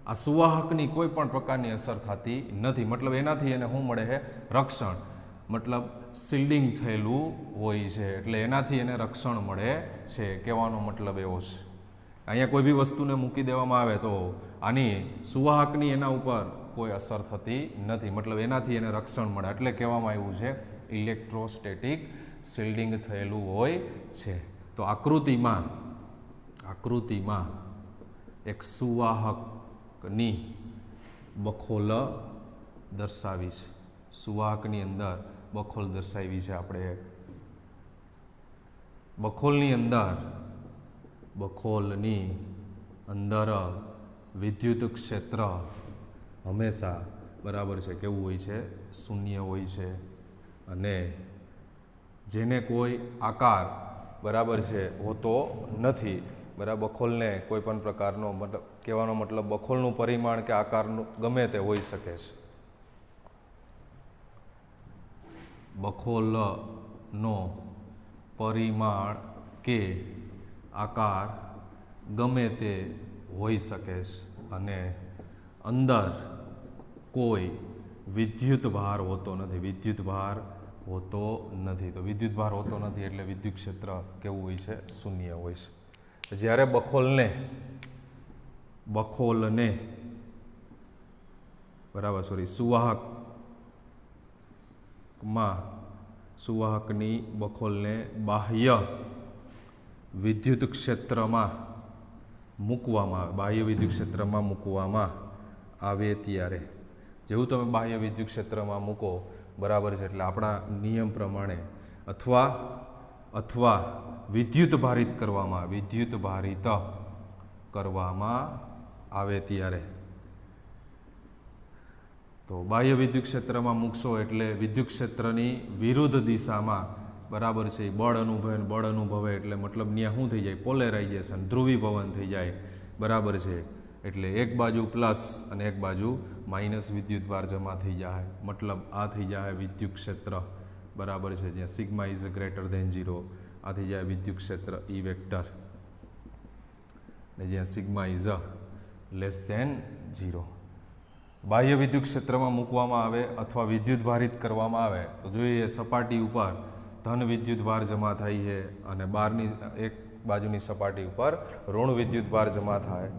આ સુવાહકની કોઈ પણ પ્રકારની અસર થતી નથી. મતલબ એનાથી એને શું મળે છે રક્ષણ, મતલબ શિલ્ડિંગ થયેલું હોય છે, એટલે એનાથી એને રક્ષણ મળે છે, કહેવાનો મતલબ એવો છે. અહીંયા કોઈ બી વસ્તુને મૂકી દેવામાં આવે તો આની સુવાહકની એના ઉપર કોઈ અસર થતી નથી, મતલબ એનાથી એને રક્ષણ મળે, એટલે કહેવામાં આવ્યું છે ઇલેક્ટ્રોસ્ટેટિક શિલ્ડિંગ થયેલું હોય છે. તો આકૃતિમાં એક સુવાહકની બખોલ દર્શાવી છે, સુવાહકની અંદર બખોલ દર્શાવી છે આપણે. બખોલની અંદર વિદ્યુત ક્ષેત્ર હંમેશા બરાબર છે કેવું હોય છે શૂન્ય હોય છે, અને જેને કોઈ આકાર બરાબર છે હોતો નથી. બરાબર, બખોલને કોઈ પણ પ્રકારનો મતલબ કહેવાનો મતલબ બખોલનું પરિમાણ કે આકારનું ગમે તે હોઈ શકે છે. બખોલનો પરિમાણ કે આકાર ગમે તે હોઈ શકે છે, અને અંદર કોઈ વિદ્યુત ભાર હોતો નથી. તો વિદ્યુત ભાર હોતો નથી એટલે વિદ્યુત ક્ષેત્ર કેવું હોય છે શૂન્ય હોય છે. જ્યારે બખોલને બરાબર સુવાહકની બખોલને બાહ્ય વિદ્યુત ક્ષેત્રમાં મૂકવામાં આવે ત્યારે, જેવું તમે બાહ્ય વિદ્યુત ક્ષેત્રમાં મૂકો, બરાબર છે, એટલે આપણા નિયમ પ્રમાણે અથવા વિદ્યુત ભારિત કરવામાં આવે ત્યારે, તો બાહ્ય વિદ્યુત ક્ષેત્રમાં મૂકશો એટલે વિદ્યુત ક્ષેત્રની વિરુદ્ધ દિશામાં બરાબર છે બળ અનુભવે એટલે મતલબ ત્યાં શું થઈ જાય પોલેરાઇઝેશન, ધ્રુવીભવન થઈ જાય, બરાબર છે. એટલે એક બાજુ પ્લસ અને એક બાજુ માઇનસ વિદ્યુતભાર જમા થઈ જાય, મતલબ આ થઈ જાય વિદ્યુત ક્ષેત્ર, બરાબર છે, જ્યાં સિગ્મા ઇઝ ગ્રેટર ધેન 0, આ થઈ જાય વિદ્યુત ક્ષેત્ર E વેક્ટર, ને જ્યાં સિગ્મા ઇઝ લેસ ધેન 0. બાહ્ય વિદ્યુત ક્ષેત્રમાં મૂકવામાં આવે અથવા વિદ્યુત ભારિત કરવામાં આવે તો જોઈએ સપાટી ઉપર ધન વિદ્યુત ભાર જમા થાય છે, અને બહારની એક બાજુની સપાટી ઉપર ઋણ વિદ્યુત ભાર જમા થાય.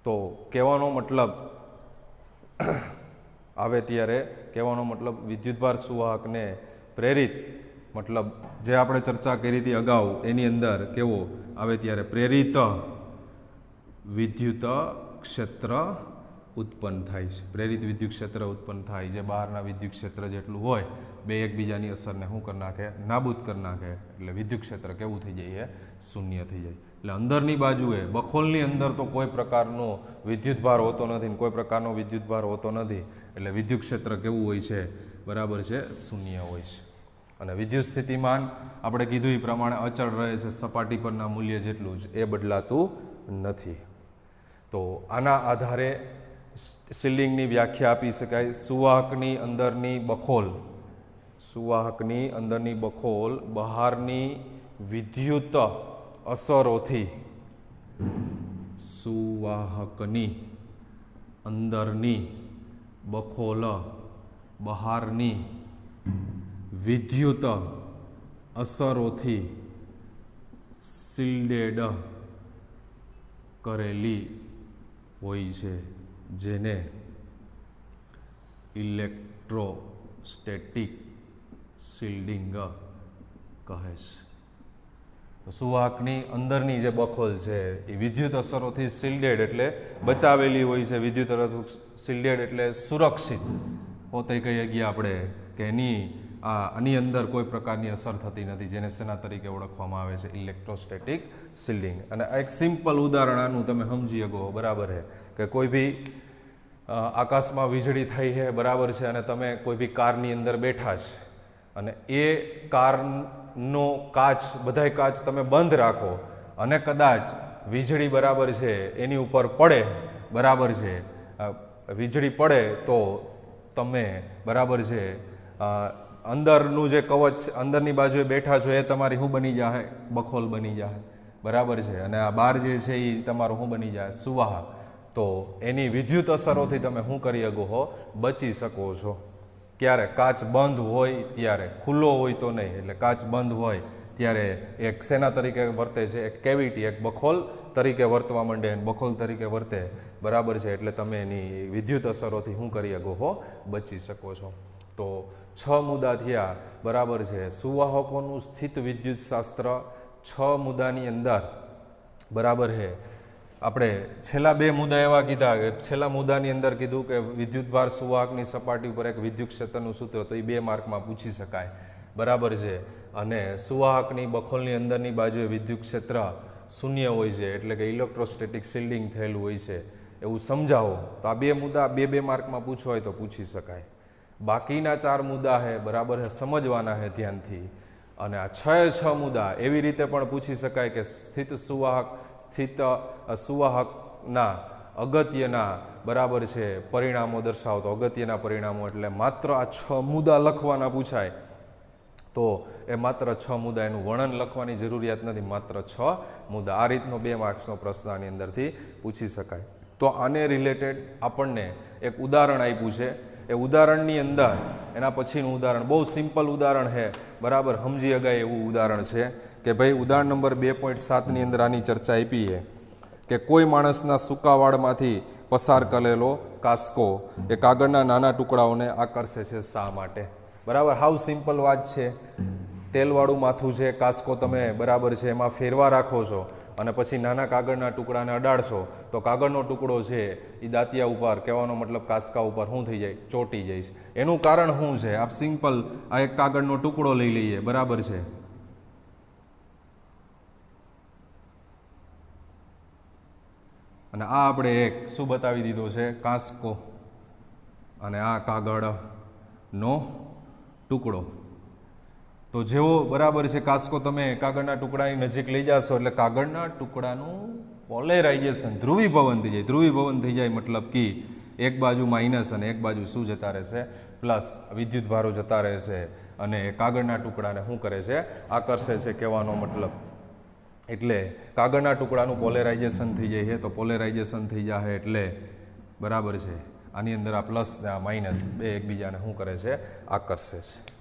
તો કહેવાનો મતલબ આવે ત્યારે કહેવાનો મતલબ વિદ્યુતભાર સુવાહકને પ્રેરિત, મતલબ જે આપણે ચર્ચા કરી હતી અગાઉ એની અંદર કેવો આવે ત્યારે પ્રેરિત વિદ્યુત ક્ષેત્ર ઉત્પન્ન થાય છે. પ્રેરિત વિદ્યુત ક્ષેત્ર ઉત્પન્ન થાય જે બહારના વિદ્યુત ક્ષેત્ર જેટલું હોય બે એકબીજાની અસરને શું કરી નાખે નાબૂદ કરી નાખે, એટલે વિદ્યુત ક્ષેત્ર કેવું થઈ જાય શૂન્ય થઈ જાય. એટલે અંદરની બાજુએ બખોલની અંદર તો કોઈ પ્રકારનો વિદ્યુતભાર હોતો નથી ને કોઈ પ્રકારનો વિદ્યુતભાર હોતો નથી, એટલે વિદ્યુત ક્ષેત્ર કેવું હોય છે? બરાબર છે, શૂન્ય હોય છે. અને વિદ્યુત સ્થિતિમાન આપણે કીધું એ પ્રમાણે અચળ રહે છે, સપાટી પરના મૂલ્ય જેટલું જ, એ બદલાતું નથી. તો આના આધારે શિલ્ડિંગની વ્યાખ્યા આપી શકાય. સુવાહકની અંદરની બખોલ બહારની વિદ્યુત અસરોથી સુવાહકની અંદરની બખોલ બહારની વિદ્યુત અસરોથી શિલ્ડેડ કરેલી હોય છે, જેને ઇલેક્ટ્રોસ્ટેટિક શિલ્ડિંગ કહે છે. તો સુવાહકની અંદરની જે બખોલ છે એ વિદ્યુત અસરોથી શિલ્ડેડ એટલે બચાવેલી હોય છે. વિદ્યુત શિલ્ડેડ એટલે સુરક્ષિત. પોતે કહીએ ગયા આપણે કે આની અંદર કોઈ પ્રકારની અસર થતી નથી, જેને શેના તરીકે ઓળખવામાં આવે છે? Electrostatic shielding. અને એક સિમ્પલ ઉદાહરણ આનું તમે સમજી શકો. બરાબર છે કે કોઈ બી આકાશમાં વીજળી થઈ છે, બરાબર છે, અને તમે કોઈ બી કારની અંદર બેઠા છે અને એ કારનો કાચ, બધાય કાચ તમે બંધ રાખો અને કદાચ વીજળી, બરાબર છે, એની ઉપર પડે, બરાબર છે, વીજળી પડે તો તમે, બરાબર છે, અંદરનું જે કવચ, અંદરની બાજુએ બેઠા છો એ તમારી શું બની જાય? બખોલ બની જાય. બરાબર છે. અને આ બહાર જે છે એ તમારું શું બની જાય? સુવાહક. તો એની વિદ્યુત અસરોથી તમે શું કરી શકો? બચી શકો છો. ક્યારે? કાચ બંધ હોય ત્યારે, ખુલ્લો હોય તો નહીં. એટલે કાચ બંધ હોય ત્યારે એક શેના તરીકે વર્તે છે? એક કેવિટી, એક બખોલ તરીકે વર્તવા માંડે, અને બખોલ તરીકે વર્તે, બરાબર છે, એટલે તમે એની વિદ્યુત અસરોથી શું કરી શકો? બચી શકો છો. તો 6 મુદ્દા થયા, બરાબર છે. સુવાહકોનું સ્થિત વિદ્યુત શાસ્ત્ર 6 મુદ્દાની અંદર, બરાબર છે. આપણે છેલ્લા 2 મુદ્દા એવા કીધા કે છેલ્લા મુદ્દાની અંદર કીધું કે વિદ્યુતભાર સુવાહકની સપાટી ઉપર એક વિદ્યુત ક્ષેત્રનું સૂત્ર, તો એ 2 માર્કમાં પૂછી શકાય, બરાબર છે. અને સુવાહકની બખોલની અંદરની બાજુએ વિદ્યુત ક્ષેત્ર શૂન્ય હોય છે, એટલે કે ઇલેક્ટ્રોસ્ટેટિક શિલ્ડિંગ થયેલું હોય છે, એવું સમજાવો. તો આ 2 મુદ્દા 2 માર્કમાં પૂછવા હોય તો પૂછી શકાય. બાકીના 4 મુદ્દા છે, બરાબર છે, સમજવાના છે ધ્યાનથી. અને આ 6 મુદ્દા એવી રીતે પણ પૂછી શકાય કે સ્થિત સુવાહકના અગત્યના, બરાબર છે, પરિણામો દર્શાવો. તો અગત્યના પરિણામો એટલે માત્ર આ 6 મુદ્દા લખવાના પૂછાય તો એ માત્ર 6 મુદ્દા, એનું વર્ણન લખવાની જરૂરિયાત નથી, માત્ર 6 મુદ્દા. આ રીતનો 2 માર્ક્સનો પ્રશ્ન આની અંદરથી પૂછી શકાય. તો આને રિલેટેડ આપણને એક ઉદાહરણ આપ્યું છે. એ ઉદાહરણની અંદર એના પછીનું ઉદાહરણ બહુ સિમ્પલ ઉદાહરણ છે, બરાબર, સમજી શકાય એવું ઉદાહરણ છે કે ભાઈ ઉદાહરણ નંબર 2.7ની અંદર આની ચર્ચા આપી છે કે કોઈ માણસના સૂકા વાળમાંથી પસાર કરેલો કાસ્કો એ કાગળના નાના ટુકડાઓને આકર્ષે છે. શા માટે? બરાબર, હાવ સિમ્પલ વાત છે. તેલવાળું માથું છે, કાસ્કો તમે, બરાબર છે, એમાં ફેરવા રાખો છો અને પછી નાના કાગળના ટુકડાને અડાડશો તો કાગળનો ટુકડો છે એ દાંતિયા ઉપર, કહેવાનો મતલબ કાસ્કા ઉપર શું થઈ જાય? ચોંટી જાય છે. એનું કારણ શું છે? આપ સિમ્પલ આ એક કાગળનો ટુકડો લઈ લઈએ, બરાબર છે, અને આ આપણે એક શું બતાવી દીધો છે? કાસ્કો, અને આ કાગળનો ટુકડો. તો જેવો, બરાબર છે, કાસ્કો તમે કાગળના ટુકડાની નજીક લઈ જશો એટલે કાગળના ટુકડાનું પોલેરાઇઝેશન, ધ્રુવીભવન થઈ જાય. ધ્રુવીભવન થઈ જાય મતલબ કે એક બાજુ માઇનસ અને એક બાજુ શું જતા રહેશે? પ્લસ. વિદ્યુત ભારો જતા રહેશે અને કાગળના ટુકડાને શું કરે છે? આકર્ષે છે, કહેવાનો મતલબ. એટલે કાગળના ટુકડાનું પોલેરાઇઝેશન થઈ જાય છે. તો પોલેરાઇઝેશન થઈ જાય એટલે, બરાબર છે, આની અંદર આ પ્લસ ને આ માઇનસ બે એકબીજાને શું કરે છે? આકર્ષે છે.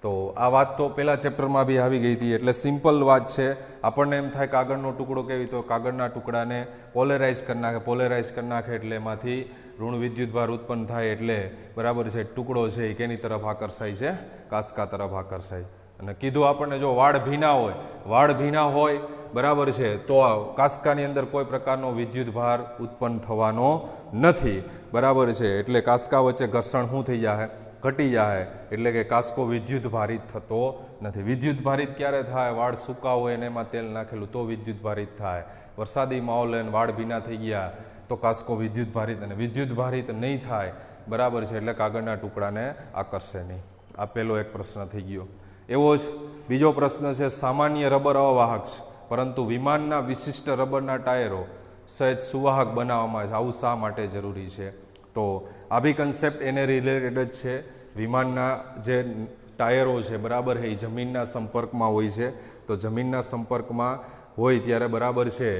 તો આ વાત તો પહેલા ચેપ્ટરમાં બી આવી ગઈ હતી, એટલે સિમ્પલ વાત છે. આપણને એમ થાય કાગળનો ટુકડો કેવી, તો કાગળના ટુકડાને પોલેરાઇઝ કરી નાખે. પોલેરાઇઝ કરી નાખે એટલે એમાંથી ઋણ વિદ્યુતભાર ઉત્પન્ન થાય, એટલે, બરાબર છે, ટુકડો છે એ કેની તરફ આકર્ષાય છે? કાસ્કા તરફ આકર્ષાય. અને કીધું આપણને જો વાળ ભીના હોય, બરાબર છે, તો કાસ્કાની અંદર કોઈ પ્રકારનો વિદ્યુતભાર ઉત્પન્ન થવાનો નથી, બરાબર છે. એટલે કાસ્કા વચ્ચે ઘર્ષણ શું થઈ જાય? ઘટી જાય. એટલે કે કાસ્કો વિદ્યુત ભારિત થતો નથી. વિદ્યુત ભારિત ક્યારે થાય? વાળ સૂકા હોય અને એમાં તેલ નાખેલું તો વિદ્યુત ભારિત થાય. વરસાદી માહોલ અને વાળ ભીના થઈ ગયા તો કાસ્કો વિદ્યુત ભારિત, અને વિદ્યુત ભારિત નહીં થાય, બરાબર છે, એટલે કાગળના ટુકડાને આકર્ષે નહીં. આ પહેલો એક પ્રશ્ન થઈ ગયો. એવો જ બીજો પ્રશ્ન છે, સામાન્ય રબર અવાહક છે પરંતુ વિમાનના વિશિષ્ટ રબરના ટાયરો સહેજ સુવાહક બનાવવામાં છે, આવું શા માટે જરૂરી છે? તો આ બી કન્સેપ્ટ એને રિલેટેડ જ છે. વિમાનના જે ટાયરો છે, બરાબર છે, એ જમીનના સંપર્કમાં હોય છે. તો જમીનના સંપર્કમાં હોય ત્યારે, બરાબર છે,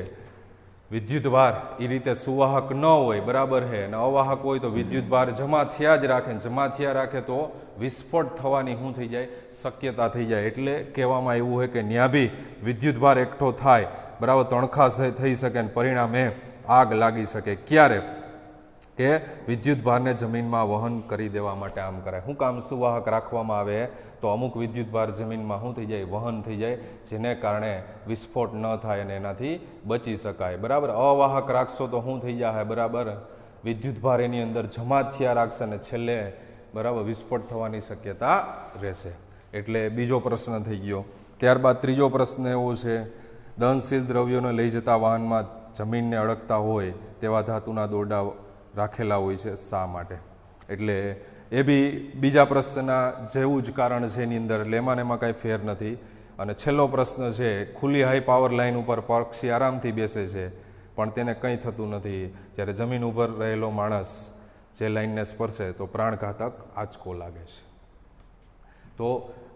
વિદ્યુતભાર એ રીતે સુવાહક ન હોય, બરાબર છે, અને અવાહક હોય તો વિદ્યુતભાર જમા થયા જ રાખે, જમા થયા રાખે તો વિસ્ફોટ થવાની શું થઈ જાય? શક્યતા થઈ જાય. એટલે કહેવામાં એવું હોય કે ત્યાં બી વિદ્યુતભાર એકઠો થાય, બરાબર, તણખા થઈ શકે અને પરિણામે આગ લાગી શકે. ક્યારે? કે વિદ્યુતભારને જમીનમાં વહન કરી દેવા માટે આમ કરાય. શું કામ સુવાહક રાખવામાં આવે? તો અમુક વિદ્યુતભાર જમીનમાં શું થઈ જાય? વહન થઈ જાય, જેને કારણે વિસ્ફોટ ન થાય અને એનાથી બચી શકાય. બરાબર. અવાહક રાખશો તો શું થઈ જાય? બરાબર, વિદ્યુતભાર એની અંદર જમા થયા રાખશે અને છેલ્લે, બરાબર, વિસ્ફોટ થવાની શક્યતા રહેશે. એટલે બીજો પ્રશ્ન થઈ ગયો. ત્યારબાદ ત્રીજો પ્રશ્ન એવો છે, દહનશીલ દ્રવ્યોને લઈ જતા વાહનમાં જમીનને અડકતા હોય તેવા ધાતુના દોરડા રાખેલા હોય છે, શા માટે? એટલે એ બી બીજા પ્રશ્નના જેવું જ કારણ છે એની અંદર, એટલે એમાં કાંઈ ફેર નથી. અને છેલ્લો પ્રશ્ન છે, ખુલ્લી હાઈ પાવર લાઇન ઉપર પક્ષી આરામથી બેસે છે પણ તેને કંઈ થતું નથી, જ્યારે જમીન ઉપર રહેલો માણસ જે લાઇનને સ્પર્શે તો પ્રાણઘાતક આંચકો લાગે છે. તો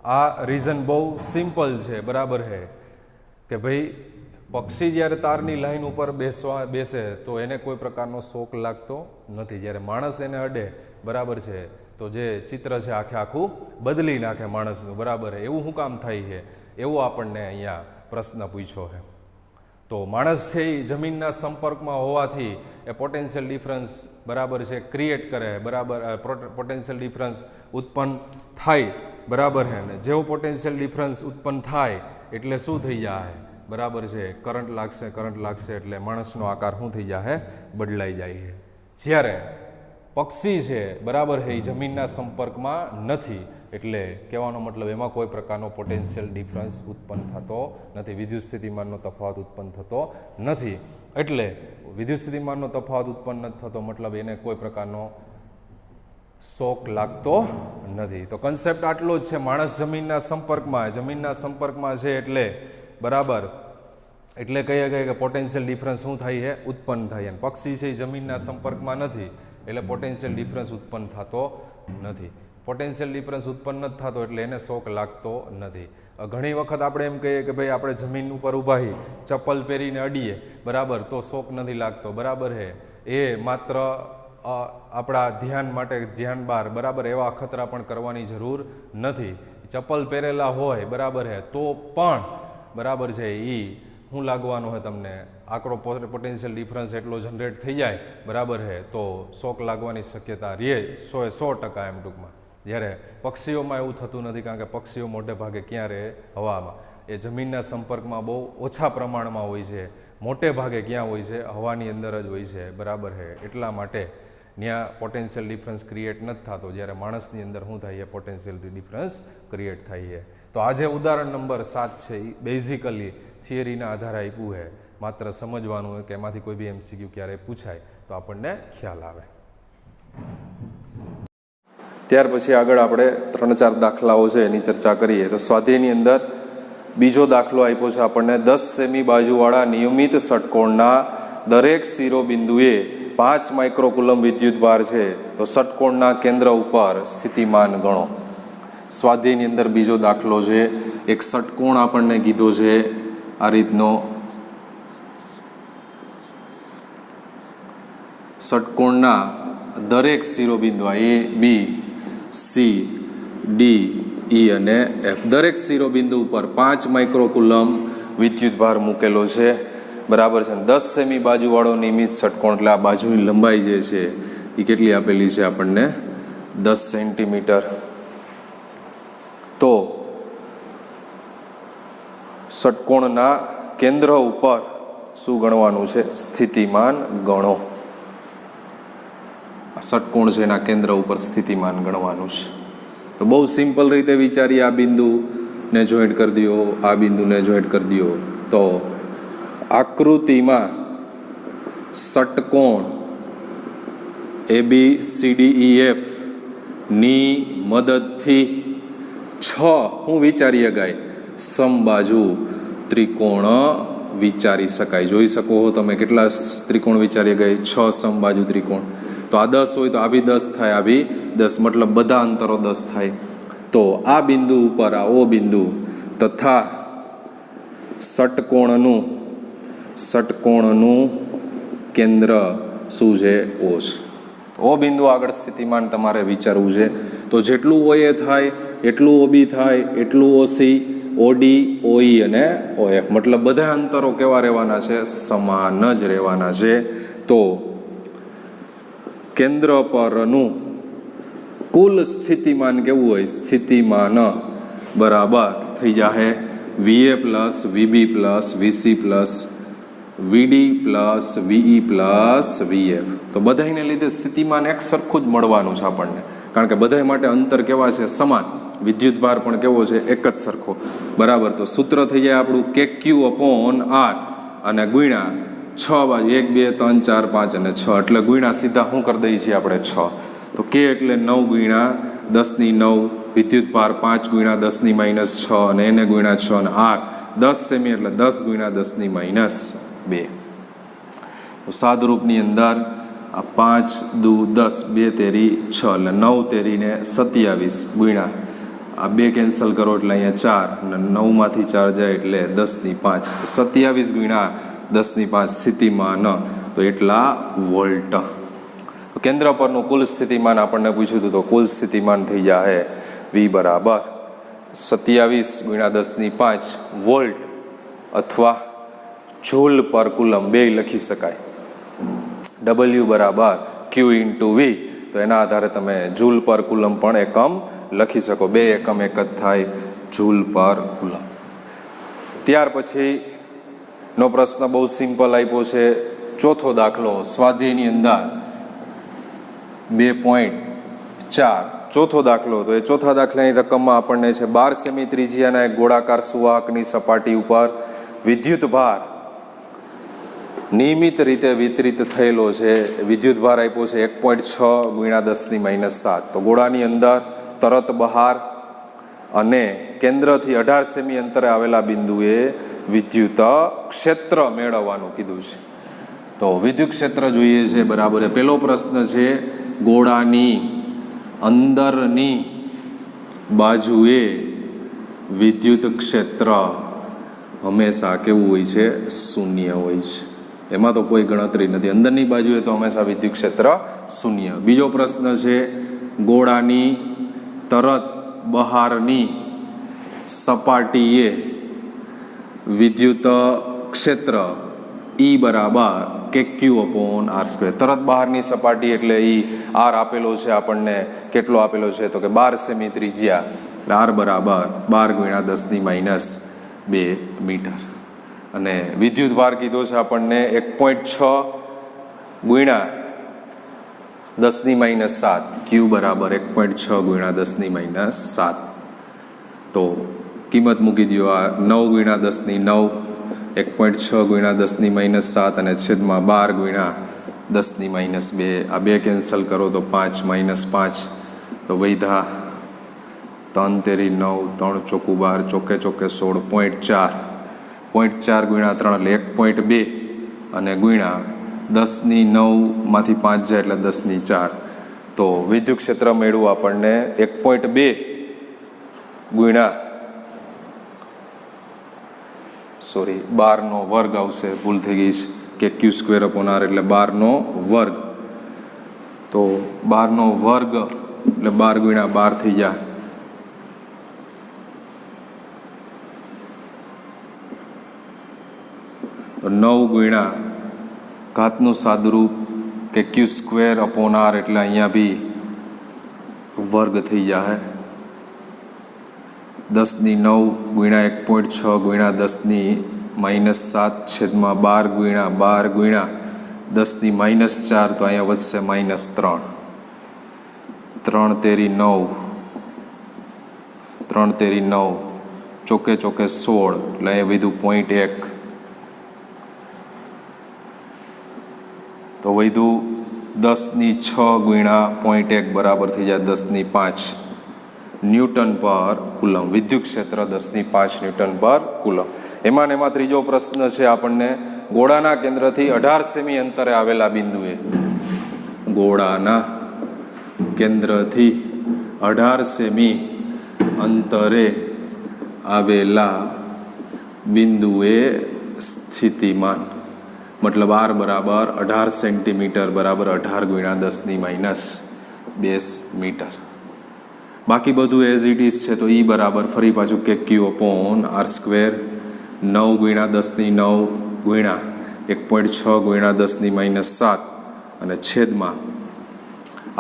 આ રીઝન બહુ સિમ્પલ છે, બરાબર છે, કે ભાઈ પક્ષી જ્યારે તારની લાઈન ઉપર બેસે તો એને કોઈ પ્રકારનો શોક લાગતો નથી. જ્યારે માણસ એને અડે, બરાબર છે, તો જે ચિત્ર છે આખું બદલી નાખે માણસનું, બરાબર. એવું શું કામ થાય છે? એવો આપણને અહીંયા પ્રશ્ન પૂછ્યો છે. તો માણસ છે એ જમીનના સંપર્કમાં હોવાથી એ પોટેન્શિયલ ડિફરન્સ, બરાબર છે, ક્રિએટ કરે, બરાબર, પોટેન્શિયલ ડિફરન્સ ઉત્પન્ન થાય, બરાબર છે. ને જેવો પોટેન્શિયલ ડિફરન્સ ઉત્પન્ન થાય એટલે શું થઈ જાય? બરાબર છે, કરંટ લાગશે એટલે માણસનો આકાર શું થઈ જાય? બદલાઈ જાય છે. જ્યારે પક્ષી છે, બરાબર છે, એ જમીનના સંપર્કમાં નથી, એટલે કહેવાનો મતલબ એમાં કોઈ પ્રકારનો પોટેન્શિયલ ડિફરન્સ ઉત્પન્ન થતો નથી, વિદ્યુત સ્થિતિમાનનો તફાવત ઉત્પન્ન થતો નથી. એટલે વિદ્યુત સ્થિતિમાનનો તફાવત ઉત્પન્ન નથી થતો, મતલબ એને કોઈ પ્રકારનો શોક લાગતો નથી. તો કન્સેપ્ટ આટલો જ છે. માણસ જમીનના સંપર્કમાં છે એટલે, બરાબર, એટલે કહીએ કે પોટેન્શિયલ ડિફરન્સ શું થાય છે? ઉત્પન્ન થાય. અને પક્ષી છે એ જમીનના સંપર્કમાં નથી એટલે પોટેન્શિયલ ડિફરન્સ ઉત્પન્ન થતો નથી. પોટેન્શિયલ ડિફરન્સ ઉત્પન્ન નથી થતો એટલે એને શોક લાગતો નથી. ઘણી વખત આપણે એમ કહીએ કે ભાઈ આપણે જમીન ઉપર ઊભા છીએ, ચપ્પલ પહેરીને અડીએ, બરાબર, તો શોક નથી લાગતો, બરાબર છે. એ માત્ર આપણા ધ્યાન માટે, ધ્યાન બહાર, બરાબર, એવા અખતરા પણ કરવાની જરૂર નથી. ચપ્પલ પહેરેલા હોય, બરાબર છે, તો પણ, બરાબર છે, એ શું લાગવાનું હોય તમને? આકરો પોટેન્શિયલ ડિફરન્સ એટલો જનરેટ થઈ જાય, બરાબર છે, તો શોક લાગવાની શક્યતા રહે 100% એમ ટૂંકમાં. જ્યારે પક્ષીઓમાં એવું થતું નથી, કારણ કે પક્ષીઓ મોટે ભાગે ક્યાં રહે? હવામાં. એ જમીનના સંપર્કમાં બહુ ઓછા પ્રમાણમાં હોય છે, મોટે ભાગે ક્યાં હોય છે? હવાની અંદર જ હોય છે, બરાબર છે. એટલા માટે ત્યાં પોટેન્શિયલ ડિફરન્સ ક્રિએટ નથી થતો, જ્યારે માણસની અંદર શું થાય? પોટેન્શિયલ ડિફરન્સ ક્રિએટ થાય છે. તો આજે ઉદાહરણ નંબર 7 છે એ બેઝિકલી થિયરીના આધારે આપ્યું છે. માત્ર સમજવાનું હોય કે એમાંથી કોઈ બી MCQ ક્યારેય પૂછાય તો આપણને ખ્યાલ આવે. ત્યાર પછી આગળ આપણે 3-4 દાખલાઓ છે એની ચર્ચા કરીએ. તો સ્વાધ્યાયની અંદર બીજો દાખલો આપ્યો છે આપણને, 10 સેમી બાજુવાળા નિયમિત ષટકોણના દરેક શિરોબિંદુએ 5 માઇક્રોકુલમ વિદ્યુતભાર છે, તો ષટકોણના કેન્દ્ર ઉપર સ્થિતિમાન ગણો. સ્વાધ્યાયની અંદર બીજો દાખલો છે. એક ષટકોણ આપણને કીધો છે આ રીતનો. ષટકોણના દરેક શિરોબિંદુ A, B, C, D, E અને F, દરેક શિરોબિંદુ ઉપર 5 માઇક્રોકુલમ વિદ્યુતભાર મૂકેલો છે, બરાબર છે. 10 સેમી બાજુવાળો નિયમિત ષટકોણ, એટલે આ બાજુની લંબાઈ જે છે એ કેટલી આપેલી છે આપણને? 10 સેન્ટીમીટર. તો ષટકોણના કેન્દ્ર ઉપર શું ગણવાનું છે? સ્થિતિમાન ગણો. ષટકોણ છે એના કેન્દ્ર ઉપર સ્થિતિમાન ગણવાનું છે. તો બહુ સિમ્પલ રીતે વિચારીએ. આ બિંદુ ને જોઈન્ટ કરી દો, આ બિંદુને જોઈન્ટ કરી દો, તો આકૃતિમાં ષટકોણ ABCDEF ની મદદથી 6 હું વિચારી શકાય સમબાજુ ત્રિકોણ વિચારી શકાય. જોઈ શકો તમે કેટલા ત્રિકોણ વિચારી શકાય? 6 સમબાજુ ત્રિકોણ. તો આ 10 હોય તો આ બી 10 થાય, આ બી 10, મતલબ બધા અંતરો 10 થાય. તો આ બિંદુ ઉપર આ O બિંદુ તથા ષટકોણનું કેન્દ્ર શું છે? O છે. O બિંદુ આગળ સ્થિતિમાન તમારે વિચારવું છે. તો જેટલું OA થાય એટલું OB થાય, એટલું OC, OD, OE અને OF, મતલબ બધા અંતરો કેવા રહેવાના છે? સમાન જ રહેવાના છે. તો કેન્દ્ર પરનું કુલ સ્થિતિમાન કેવું હોય? સ્થિતિમાન બરાબર થઈ જાય VA plus VB plus VC plus VD plus VE plus VF. તો બધાને લીધે સ્થિતિમાન એક સરખું જ મળવાનું છે આપણને, કારણ કે બધા માટે અંતર કેવા છે? સમાન. વિદ્યુત ભાર પણ કેવો છે? એક જ સરખો. બરાબર. તો સૂત્ર થઈ જાય આપણું KQ/R અને ગુણ્યા 6 બાજુ 1 2 3 4 5 અને 6, એટલે ગુણ્યા સીધા શું કરી દઈએ છીએ આપણે? 6. તો K એટલે 9 ગુણ્યા 10⁹, વિદ્યુત ભાર 5 ગુણ્યા 10⁻6 અને એને ગુણ્યા 6 અને R 10 સેમી એટલે 10 ગુણ્યા 10⁻2. તો સાદરૂપની અંદર આ 5 દુ 10, 2 તેરી 6 એટલે 9 તેરીને 27 ગુણ્યા આ 2 કેન્સલ કરો એટલે અહીંયા 4 અને 9માંથી 4 જાય એટલે 10⁵. 27 ગુણ્યા 10⁵ સ્થિતિમાન, તો એટલા વોલ્ટ. તો કેન્દ્ર પરનું કુલ સ્થિતિમાન આપણને પૂછ્યું હતું, તો કુલ સ્થિતિમાન થઈ જાય V બરાબર 27 ગુણ્યા 10⁵ વોલ્ટ અથવા જૂલ પર કુલમ, બે લખી શકાય. W બરાબર Q × V, તો એના આધારે તમે જૂલ પર કુલમ પણ એકમ લખી શકો. બે એકમ એક જ થાય, જૂલ પર કુલમ. ત્યાર પછી નો પ્રશ્ન બહુ સિમ્પલ આપ્યો છે. ચોથો દાખલો સ્વાધ્યાયની અંદર 2.4 ચોથો દાખલો. તો એ ચોથા દાખલાની રકમમાં આપણને છે 12 સેમી ત્રિજ્યાના એક ગોળાકાર સુવાહકની સપાટી ઉપર વિદ્યુત ભાર નિયમિત રીતે વિતરિત થયેલો છે. વિદ્યુત ભાર આપ્યો છે 1.6 ગુણ્યા 10⁻7. તો ગોળાની અંદર તરત બહાર અને કેન્દ્રથી 18 સેમી અંતરે આવેલા બિંદુએ વિદ્યુત ક્ષેત્ર મેળવવાનું કીધું છે. તો વિદ્યુત ક્ષેત્ર જોઈએ છે. બરાબર. પહેલો પ્રશ્ન છે, ગોળાની અંદરની બાજુએ વિદ્યુત ક્ષેત્ર હંમેશા કેવું હોય છે? શૂન્ય હોય છે. એમાં તો કોઈ ગણતરી નથી. અંદરની બાજુએ તો હંમેશા વિદ્યુત ક્ષેત્ર શૂન્ય. બીજો પ્રશ્ન છે, ગોળાની તરત બહારની સપાટીએ વિદ્યુત ક્ષેત્ર E બરાબર KQ/R². તરત બહારની સપાટી એટલે R આપેલો છે આપણને. કેટલો આપેલો છે? તો કે 12 સેમી ત્રિજ્યા, R બરાબર 12 ગુણ્યા 10⁻2 મીટર. અને વિદ્યુત ભાર કીધો છે આપણને 1.6 ગુણ્યા 10⁻7. Q બરાબર 1.6 ગુણ્યા 10⁻7. તો કિંમત મૂકી દો. આ 9 ગુણ્યા 10⁹, 1.6 ગુણ્યા 10⁻7 અને છેદમાં 12 ગુણ્યા 10⁻2. આ 2 કેન્સલ કરો તો 5 -5, તો વૈધા 3 તેરી 9, 3 ચોકું 12, ચોકે ચોકે 16. 0.4 ગુણ્યા 3 એટલે 1.2 અને ગુણ્યા 10⁹ 5 જાય એટલે 10⁴. તો વિદ્યુત ક્ષેત્ર મેળવું આપણને 1.2 ગુણ્યા 12નો વર્ગ આવશે. ભૂલ થઈ ગઈ છે કે Q²/R એટલે 12નો વર્ગ. તો 12નો વર્ગ એટલે 12 ગુણ્યા 12 થઈ જાય. તો 9 ગુણ્યા ઘાતનું સાદુરૂપ કે Q²/R એટલે અહીંયા બી વર્ગ થઈ જાય. 10⁹ ગુણ્યા 1.6 ગુણ્યા 10⁻7 છેદમાં 12 ગુણ્યા 12 ગુણ્યા 10⁻4. તો અહીંયા વધશે -3. 3 તેરી 9, 3 તેરી 9, ચોકે ચોકે 16 એટલે એ વધ્યું 0.1, તો વધ્યું 10⁶ ગુણ્યા 0.1 બરાબર થઈ જાય 10⁵ ન્યૂટન પર કુલમ. વિદ્યુત ક્ષેત્ર 10⁵ ન્યૂટન પર કુલમ. એમાં ત્રીજો પ્રશ્ન છે આપણને, ગોળાના કેન્દ્રથી 18 સેમી અંતરે આવેલા બિંદુએ, ગોળાના કેન્દ્રથી 18 સેમી અંતરે આવેલા બિંદુએ સ્થિતિમાન, મતલબ r બરાબર 18 સેન્ટીમીટર બરાબર 18 ગુણ્યા 10⁻² મીટર. બાકી બધું એઝ ઇટ ઇઝ છે. તો E બરાબર ફરી પાછું KQ/r², 9 ગુણ્યા 10⁹ ગુણ્યા 1.6 ગુણ્યા 10⁻7 અને છેદમાં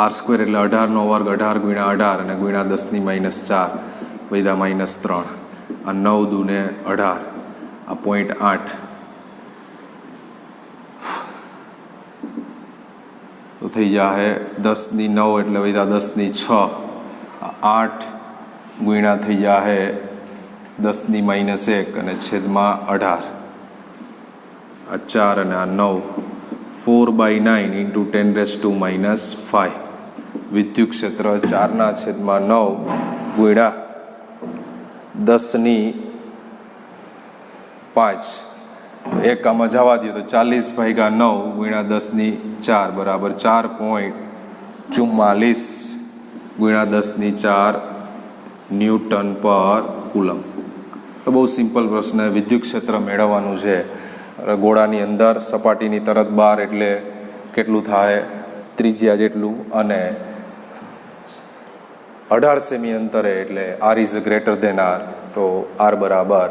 r² એટલે 18 નો વર્ગ, 18 ગુણ્યા 18 અને ગુણ્યા 10⁻4 વૈધા -3, આ 9 દૂને 18, આ 0.8, તો થઈ જાય 10⁹ એટલે વૈધા 10⁶, 8 ગુણ્યા થઈ જાય 10⁻1 અને છેદમાં 18, આ 4 અને આ 9, 4/9 × 10⁻5. વિદ્યુત ક્ષેત્ર 4/9 ગુણ્યા 10⁵ 1 આમાં જવા દો તો 40/9 ગુણ્યા 10⁴ બરાબર 4.44 ગુણ્યા 10⁴ ન્યૂટન પર કુલમ. તો બહુ સિમ્પલ પ્રશ્ન. વિદ્યુત ક્ષેત્ર મેળવવાનું છે. ગોળાની અંદર સપાટીની તરત બહાર એટલે કેટલું થાય, ત્રિજ્યા જેટલું, અને 18 સેમી અંતરે એટલે r is greater than r, તો r બરાબર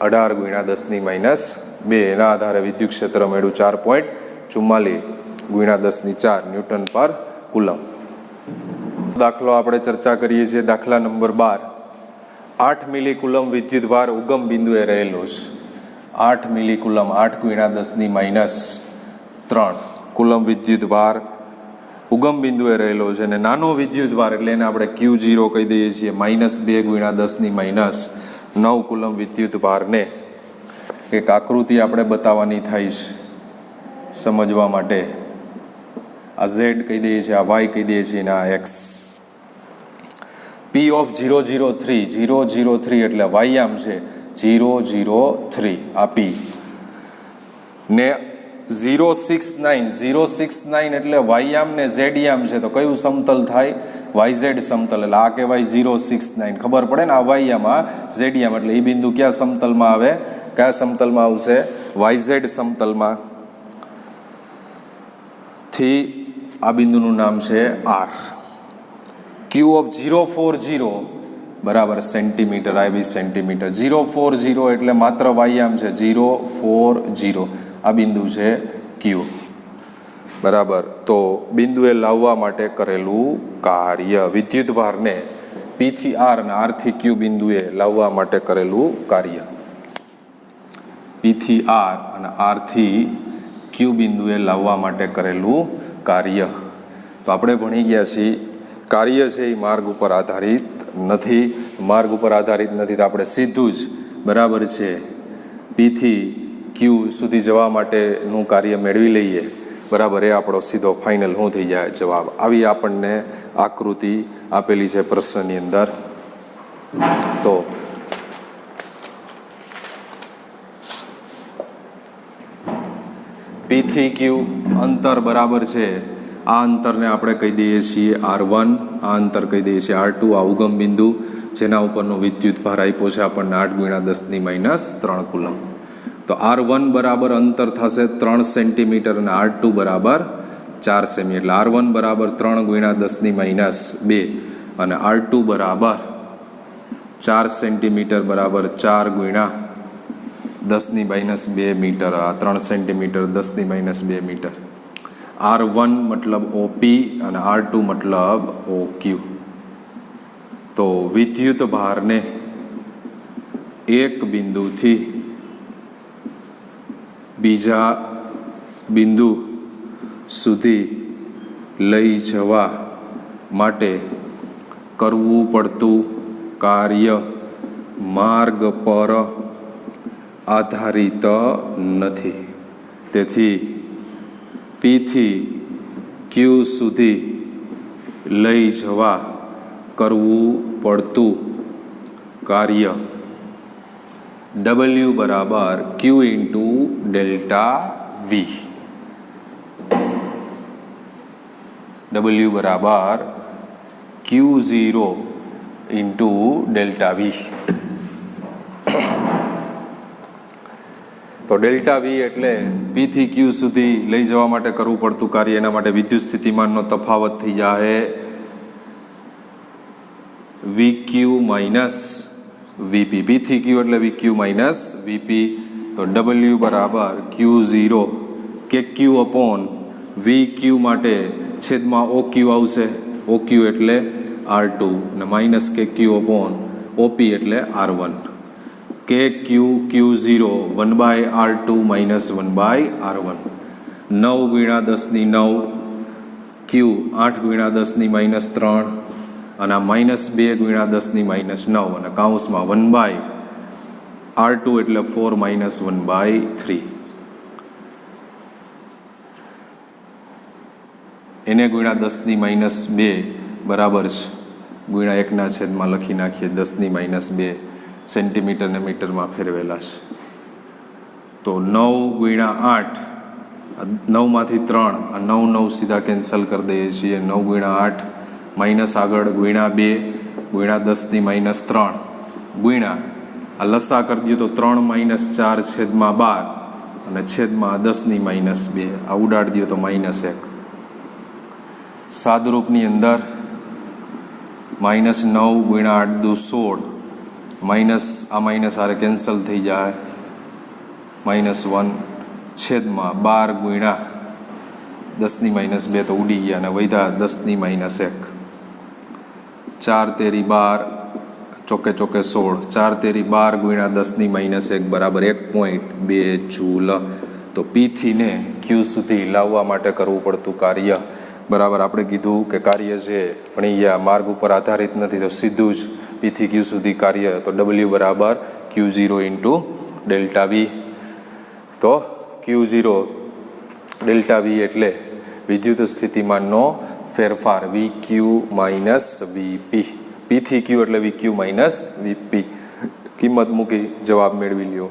18 ગુણ્યા 10⁻2. એના આધારે વિદ્યુત ક્ષેત્ર મેળવ્યું 4.44 ગુણ્યા 10⁴ ન્યૂટન પર કુલમ. દાખલો આપણે ચર્ચા કરીએ છીએ. દાખલા નંબર 12. 8 મિલી કુલમ વિદ્યુત ભાર ઉગમ બિંદુએ રહેલો છે. 8 મિલી કુલમ, 8 ગુણ્યા 10⁻3 કુલમ વિદ્યુત ભાર ઉગમ બિંદુએ રહેલો છે. અને નાનો વિદ્યુત ભાર એટલે એને આપણે Q0 કહી દઈએ છીએ. -2 ગુણ્યા 10⁻9 કુલમ વિદ્યુત ભારને એક આકૃતિ આપણે બતાવવાની થાય છે સમજવા માટે. આ Z કહી દઈએ છીએ, આ Y કહી દઈએ છીએ અને આ X. P/003, 003 એટલે વાયામ છે 003, આ P ને 069 એટલે વાયામ ને ઝેડયામ છે. તો કયું સમતલ થાય? YZ સમતલ. એટલે આ કહેવાય 069. ખબર પડે ને, આ વાયામ, આ ઝેડયામ, એટલે એ બિંદુ કયા સમતલમાં આવે? કયા સમતલમાં આવશે? YZ સમતલમાં. થી આ બિંદુનું નામ છે R. Q/040 બરાબર સેન્ટીમીટર, આ બી સેન્ટીમીટર. 040 એટલે માત્ર વાયામ છે 040, આ બિંદુ છે Q બરાબર. તો બિંદુએ લાવવા માટે કરેલું કાર્ય, વિદ્યુત ભારને P થી R અને R થી Q બિંદુએ લાવવા માટે કરેલું કાર્ય. P થી R અને R થી Q બિંદુએ લાવવા માટે કરેલું કાર્ય. તો આપણે ભણી ગયા છીએ કાર્ય છે એ માર્ગ ઉપર આધારિત નથી. માર્ગ ઉપર આધારિત નથી તો આપણે સીધું જ બરાબર છે P થી Q સુધી જવા માટેનું કાર્ય મેળવી લઈએ બરાબર. એ આપણો સીધો ફાઇનલ શું થઈ જાય? જવાબ. આવી આપણને આકૃતિ આપેલી છે પ્રશ્નની અંદર. તો P થી Q અંતર બરાબર છે. આ અંતરને આપણે કહી દઈએ છીએ R1, આ અંતર કહી દઈએ છીએ R2. આ ઉગમ બિંદુ જેના ઉપરનો વિદ્યુત ભાર આપ્યો છે આપણને 8 ગુણ્યા 10⁻3 કુલમ. તો R1 બરાબર અંતર થશે 3 સેન્ટીમીટર અને R2 બરાબર 4 સેમી. એટલે R1 બરાબર 3 ગુણ્યા 10⁻2 અને R2 બરાબર 4 સેન્ટીમીટર બરાબર 4 ગુણ્યા 10⁻2 મીટર. આ 3 સેન્ટીમીટર 10⁻2 મીટર. R1 મતલબ OP અને R2 મતલબ OQ. તો વિદ્યુત ભારને એક બિંદુથી બીજા બિંદુ સુધી લઈ જવા માટે કરવું પડતું કાર્ય માર્ગ પર આધારિત નથી. તેથી પી થી ક્યુ સુધી લઈ જવા કરવું પડતું કાર્ય W બરાબર Q into delta V. W બરાબર Q0 ઇન્ટુ ડેલ્ટા વી. તો ડેલ્ટા વી એટલે પી થી ક્યુ સુધી લઈ જવા માટે કરવું પડતું કાર્ય. એના માટે વિદ્યુત સ્થિતિમાનનો તફાવત થઈ જાય VQ માઇનસ VP. પી થી ક્યુ એટલે VQ માઇનસ VP. તો W બરાબર Q0 કે Q અપોન VQ માટે છેદમાં OQ આવશે. OQ એટલે R2 અને માઇનસ KQ અપોન OP એટલે R1. KQ Q0 1/R2 minus 1/R1. 9 ગુણ્યા 10⁹ Q 8 ગુણ્યા 10⁻³ અને -2 ગુણ્યા 10⁻⁹ અને કાઉન્સમાં 1/R2 એટલે 4 માઇનસ 1/3. એને ગુણ્યા 10⁻2 બરાબર છે ગુણ્યા 1/છેદમાં લખી નાખીએ 10⁻2 સેન્ટીમીટર ને મીટરમાં ફેરવેલા છે. તો 9 ગુણ્યા 8 9માંથી 3 આ 9 9 સીધા કેન્સલ કરી દઈએ છીએ. 9 ગુણ્યા 8 માઇનસ આગળ ગુણ્યા 2 ગુણ્યા 10⁻³ ગુણ્યા આ લસા કરી દઈએ તો 3 - 4/12 અને છેદમાં 10⁻2 આ ઉડાડી દઈએ તો -1. સાદરૂપની અંદર -9 ગુણ્યા 8 દુ 16 માઇનસ આ માઇનસ આરે કેન્સલ થઈ જાય -1 છેદમાં 12 ગુણ્યા 10⁻2 તો ઉડી ગયા અને વધ્યા 10⁻1. 4 તેરી 12 ચોકે ચોકે 16 4 તેરી 12 ગુણ્યા 10⁻1 બરાબર 1.2 જૂલ. તો પી થી ને ક્યુ સુધી લાવવા માટે કરવું પડતું કાર્ય બરાબર આપણે કીધું કે કાર્ય છે પણ અહીંયા માર્ગ ઉપર આધારિત નથી. તો સીધું જ પી થી ક્યુ સુધી કાર્ય તો W બરાબર Q0 ઇન્ટુ ડેલ્ટા વી. તો Q0 ડેલ્ટા વી એટલે વિદ્યુત સ્થિતિમાનનો ફેરફાર VQ માઇનસ VP. પી થી ક્યુ એટલે VQ માઇનસ VP. કિંમત મૂકી જવાબ મેળવી લ્યો.